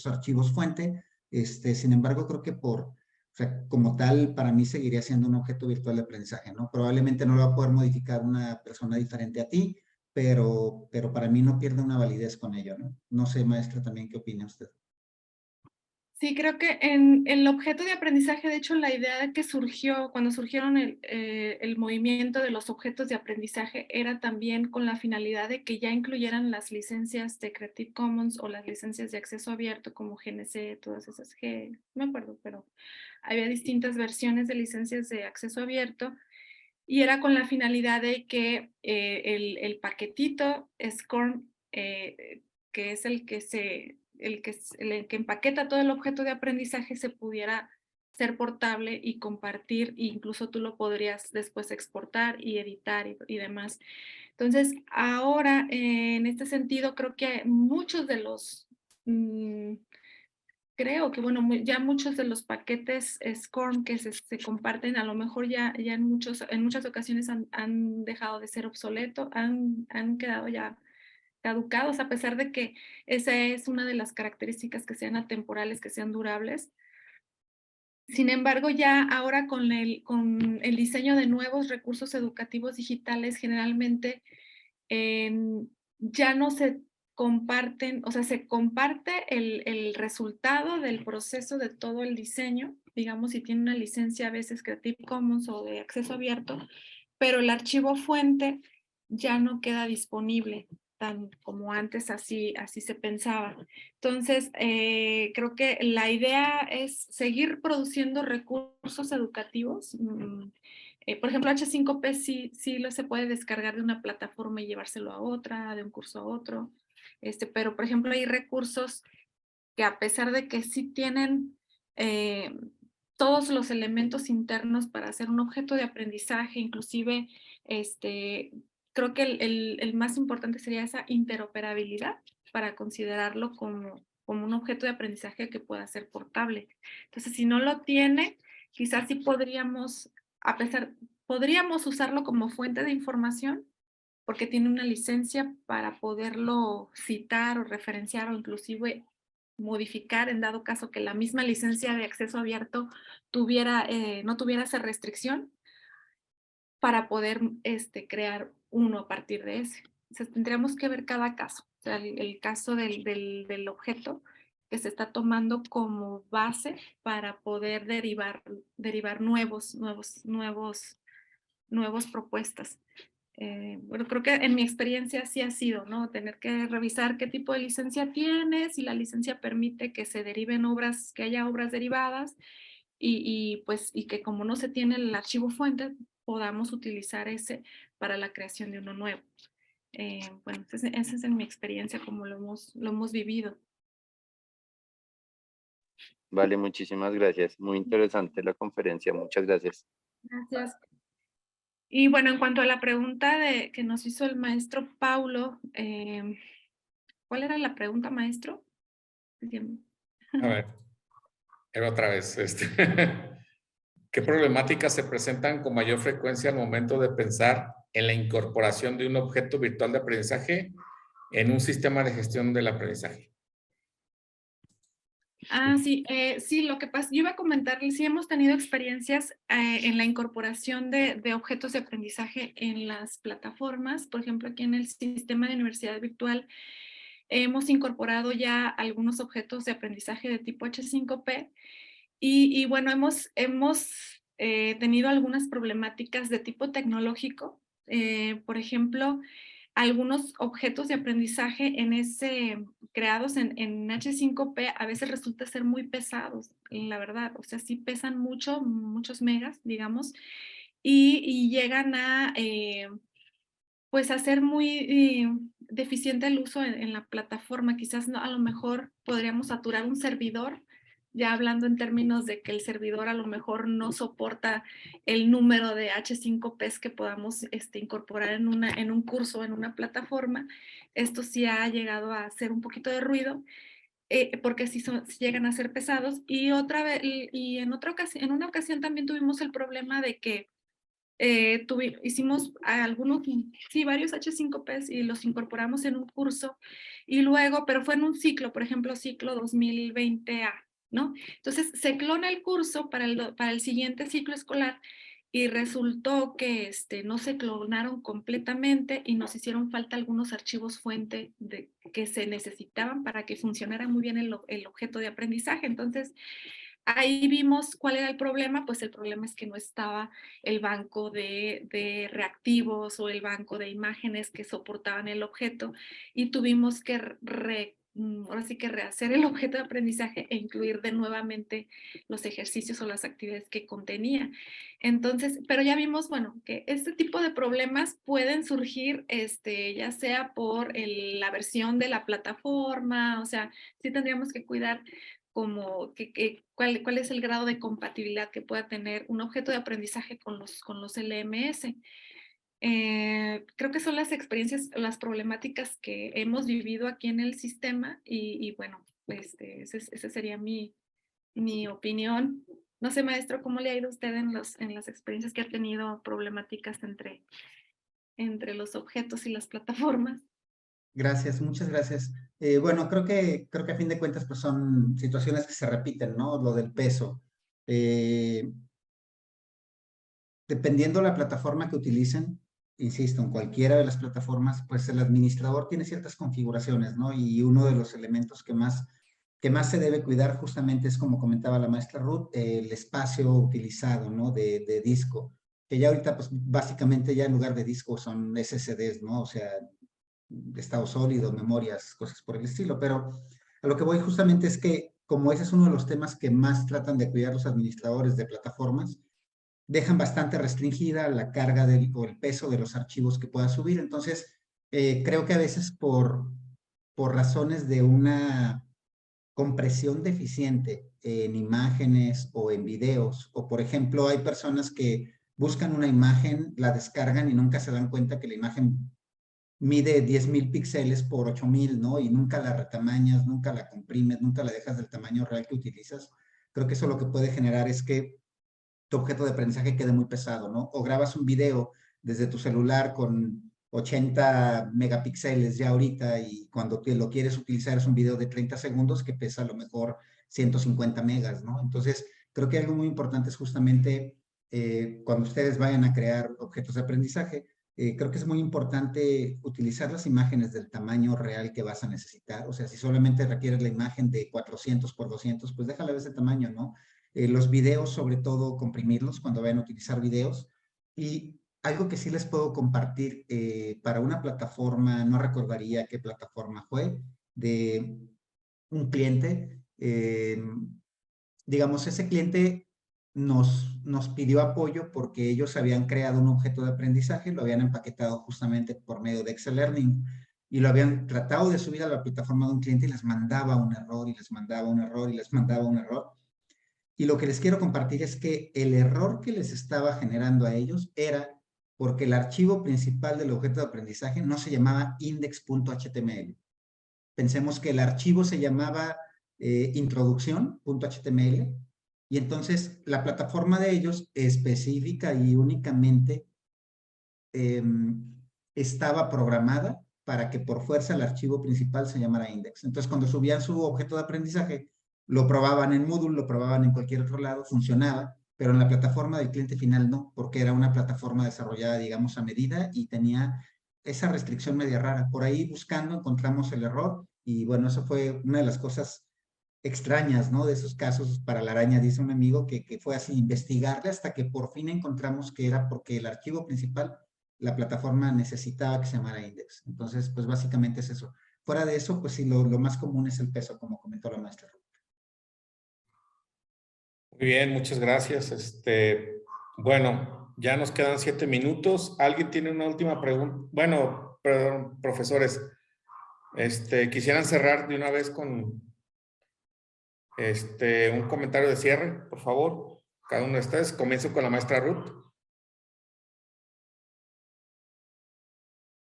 archivos fuente. Sin embargo, creo que o sea, como tal, para mí seguiría siendo un objeto virtual de aprendizaje, ¿no? Probablemente no lo va a poder modificar una persona diferente a ti, pero para mí no pierde una validez con ello, ¿no? No sé, maestra, también qué opina usted. Sí, creo que en el objeto de aprendizaje, de hecho, la idea que surgió cuando surgieron el movimiento de los objetos de aprendizaje era también con la finalidad de que ya incluyeran las licencias de Creative Commons o las licencias de acceso abierto como GNC, todas esas, no me acuerdo, pero había distintas versiones de licencias de acceso abierto y era con la finalidad de que el paquetito SCORM, que es el que empaqueta todo el objeto de aprendizaje, se pudiera ser portable y compartir, e incluso tú lo podrías después exportar y editar y demás. Entonces, ahora, en este sentido, creo que muchos de los, creo que, bueno, ya muchos de los paquetes SCORM que se comparten, a lo mejor ya en muchas ocasiones han dejado de ser obsoletos, han quedado ya caducados, a pesar de que esa es una de las características, que sean atemporales, que sean durables. Sin embargo, ya ahora con el diseño de nuevos recursos educativos digitales, generalmente ya no se comparten, o sea, se comparte el resultado del proceso de todo el diseño, digamos, si tiene una licencia a veces Creative Commons o de acceso abierto, pero el archivo fuente ya no queda disponible tan como antes, así se pensaba. Entonces, creo que la idea es seguir produciendo recursos educativos. Por ejemplo, H5P sí se puede descargar de una plataforma y llevárselo a otra, de un curso a otro. Pero, por ejemplo, hay recursos que, a pesar de que sí tienen todos los elementos internos para hacer un objeto de aprendizaje, inclusive creo que el más importante sería esa interoperabilidad para considerarlo como un objeto de aprendizaje que pueda ser portable. Entonces, si no lo tiene, quizás sí podríamos usarlo como fuente de información, porque tiene una licencia para poderlo citar o referenciar o inclusive modificar en dado caso que la misma licencia de acceso abierto no tuviera esa restricción, para poder crear uno a partir de ese. Entonces, tendríamos que ver cada caso, o sea, el caso del objeto que se está tomando como base para poder derivar nuevas propuestas. Bueno, creo que en mi experiencia sí ha sido, ¿no? Tener que revisar qué tipo de licencia tienes, si la licencia permite que se deriven obras, que haya obras derivadas, y que como no se tiene el archivo fuente, podamos utilizar ese para la creación de uno nuevo. Bueno, esa es en mi experiencia como lo hemos vivido. Vale, muchísimas gracias. Muy interesante la conferencia. Muchas gracias. Gracias. Y bueno, en cuanto a la pregunta que nos hizo el maestro Paulo, ¿cuál era la pregunta, maestro? A ver, otra vez. ¿Qué problemáticas se presentan con mayor frecuencia al momento de pensar en la incorporación de un objeto virtual de aprendizaje en un sistema de gestión del aprendizaje? Sí, lo que pasa, yo iba a comentarles, sí hemos tenido experiencias en la incorporación de objetos de aprendizaje en las plataformas. Por ejemplo, aquí en el sistema de universidad virtual hemos incorporado ya algunos objetos de aprendizaje de tipo H5P y bueno, hemos tenido algunas problemáticas de tipo tecnológico. Por ejemplo, algunos objetos de aprendizaje creados en H5P a veces resulta ser muy pesados, la verdad. O sea, sí pesan mucho, muchos megas, digamos, y llegan a pues hacer muy deficiente el uso en la plataforma. Quizás no, a lo mejor podríamos saturar un servidor, ya hablando en términos de que el servidor a lo mejor no soporta el número de H5Ps que podamos incorporar en un curso, en una plataforma. Esto sí ha llegado a hacer un poquito de ruido, porque sí llegan a ser pesados. Y en una ocasión también tuvimos el problema de que hicimos varios H5Ps y los incorporamos en un curso y luego, pero fue en un ciclo, por ejemplo, ciclo 2020A, ¿no? Entonces se clona el curso para el siguiente ciclo escolar y resultó que no se clonaron completamente y nos hicieron falta algunos archivos fuente que se necesitaban para que funcionara muy bien el objeto de aprendizaje. Entonces, ahí vimos cuál era el problema. Pues el problema es que no estaba el banco de reactivos o el banco de imágenes que soportaban el objeto, y tuvimos que ahora sí que rehacer el objeto de aprendizaje e incluir de nuevamente los ejercicios o las actividades que contenía. Entonces, pero ya vimos, bueno, que este tipo de problemas pueden surgir, ya sea por la versión de la plataforma. O sea, sí tendríamos que cuidar como cuál es el grado de compatibilidad que pueda tener un objeto de aprendizaje con los LMS. Creo que son las experiencias, las problemáticas que hemos vivido aquí en el sistema, y bueno, esa sería mi opinión. No sé, maestro, ¿cómo le ha ido a usted en las experiencias que ha tenido problemáticas entre los objetos y las plataformas? Gracias, muchas gracias. Bueno, creo que a fin de cuentas pues son situaciones que se repiten, ¿no? Lo del peso. Dependiendo la plataforma que utilicen, insisto, en cualquiera de las plataformas, pues el administrador tiene ciertas configuraciones, ¿no? Y uno de los elementos que más se debe cuidar justamente es, como comentaba la maestra Ruth, el espacio utilizado, ¿no? De disco, que ya ahorita pues básicamente ya en lugar de disco son SSDs, ¿no? O sea, estado sólido, memorias, cosas por el estilo, pero a lo que voy justamente es que como ese es uno de los temas que más tratan de cuidar los administradores de plataformas, dejan bastante restringida la carga o el peso de los archivos que pueda subir. Entonces, creo que a veces por razones de una compresión deficiente en imágenes o en videos, o por ejemplo, hay personas que buscan una imagen, la descargan y nunca se dan cuenta que la imagen mide 10,000 píxeles por 8,000, ¿no? Y nunca la retamañas, nunca la comprimes, nunca la dejas del tamaño real que utilizas. Creo que eso lo que puede generar es que tu objeto de aprendizaje quede muy pesado, ¿no? O grabas un video desde tu celular con 80 megapíxeles ya ahorita, y cuando lo quieres utilizar es un video de 30 segundos que pesa a lo mejor 150 megas, ¿no? Entonces, creo que algo muy importante es justamente cuando ustedes vayan a crear objetos de aprendizaje, creo que es muy importante utilizar las imágenes del tamaño real que vas a necesitar. O sea, si solamente requieres la imagen de 400 por 200, pues déjala de ese tamaño, ¿no? Los videos, sobre todo, comprimirlos cuando vayan a utilizar videos. Y algo que sí les puedo compartir para una plataforma, no recordaría qué plataforma fue, de un cliente. Digamos, ese cliente nos pidió apoyo porque ellos habían creado un objeto de aprendizaje, lo habían empaquetado justamente por medio de Excel Learning y lo habían tratado de subir a la plataforma de un cliente y les mandaba un error y les mandaba un error y les mandaba un error. Y lo que les quiero compartir es que el error que les estaba generando a ellos era porque el archivo principal del objeto de aprendizaje no se llamaba index.html. Pensemos que el archivo se llamaba introducción.html, y entonces la plataforma de ellos específica y únicamente estaba programada para que por fuerza el archivo principal se llamara index. Entonces, cuando subían su objeto de aprendizaje, lo probaban en Moodle, lo probaban en cualquier otro lado, funcionaba, pero en la plataforma del cliente final no, porque era una plataforma desarrollada, digamos, a medida y tenía esa restricción media rara. Por ahí buscando encontramos el error y bueno, eso fue una de las cosas extrañas, ¿no? De esos casos para la araña, dice un amigo, que fue así, investigarle hasta que por fin encontramos que era porque el archivo principal, la plataforma necesitaba que se llamara index. Entonces, pues básicamente es eso. Fuera de eso, pues sí, lo más común es el peso, como comentó la maestra. Muy bien, muchas gracias. Bueno, ya nos quedan 7 minutos. ¿Alguien tiene una última pregunta? Bueno, perdón, profesores, quisieran cerrar de una vez con un comentario de cierre, por favor. Cada uno de ustedes. Comienzo con la maestra Ruth.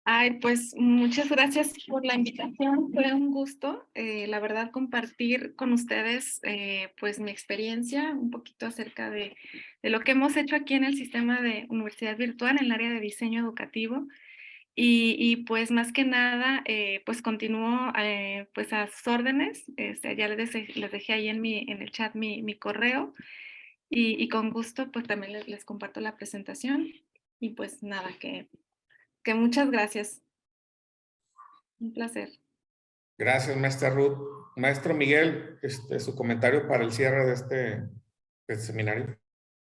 Ay, pues muchas gracias por la invitación. Fue un gusto, la verdad, compartir con ustedes pues mi experiencia un poquito acerca de lo que hemos hecho aquí en el sistema de universidad virtual en el área de diseño educativo. Y pues más que nada, pues continúo pues a sus órdenes. Ya les dejé ahí en el chat mi correo. Y con gusto, pues también les comparto la presentación. Y pues nada, que muchas gracias. Un placer. Gracias, maestra Ruth. Maestro Miguel, su comentario para el cierre de este seminario.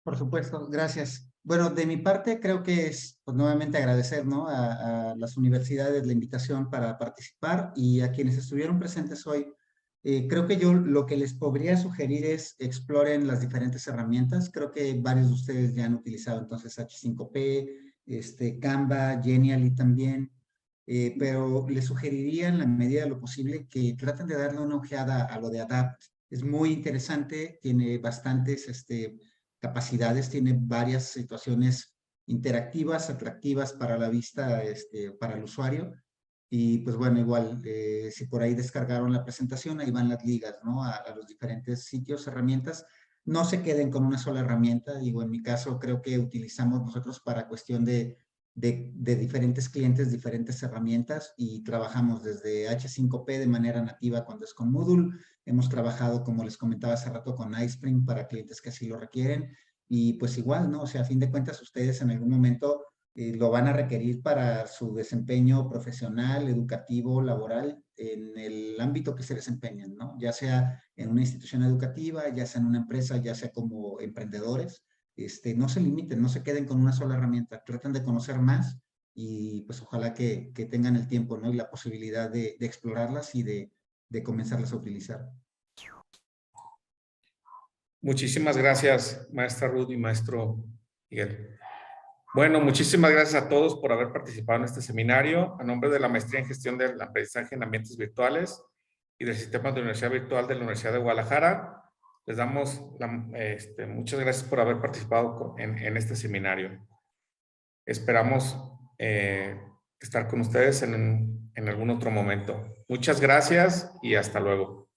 Por supuesto, gracias. Bueno, de mi parte creo que es pues, nuevamente agradecer, ¿no? a las universidades la invitación para participar y a quienes estuvieron presentes hoy. Creo que yo lo que les podría sugerir es exploren las diferentes herramientas. Creo que varios de ustedes ya han utilizado entonces H5P, Canva, Genially también. Pero les sugeriría en la medida de lo posible que traten de darle una ojeada a lo de Adapt. Es muy interesante, tiene bastantes capacidades, tiene varias situaciones interactivas, atractivas para la vista, para el usuario. Y pues bueno, igual, si por ahí descargaron la presentación, ahí van las ligas, ¿no? A los diferentes sitios, herramientas. No se queden con una sola herramienta. Digo, en mi caso creo que utilizamos nosotros para cuestión de diferentes clientes, diferentes herramientas y trabajamos desde H5P de manera nativa cuando es con Moodle. Hemos trabajado, como les comentaba hace rato, con iSpring para clientes que así lo requieren. Y pues igual, ¿no? O sea, a fin de cuentas, ustedes en algún momento lo van a requerir para su desempeño profesional, educativo, laboral, en el ámbito que se desempeñen, ¿no? Ya sea en una institución educativa, ya sea en una empresa, ya sea como emprendedores. No se limiten, no se queden con una sola herramienta, traten de conocer más y pues ojalá que tengan el tiempo, ¿no? Y la posibilidad de explorarlas y de comenzarlas a utilizar. Muchísimas gracias, maestra Ruth y maestro Miguel. Bueno, muchísimas gracias a todos por haber participado en este seminario. A nombre de la Maestría en Gestión del Aprendizaje en Ambientes Virtuales y del Sistema de Universidad Virtual de la Universidad de Guadalajara, les damos muchas gracias por haber participado en este seminario. Esperamos estar con ustedes en algún otro momento. Muchas gracias y hasta luego.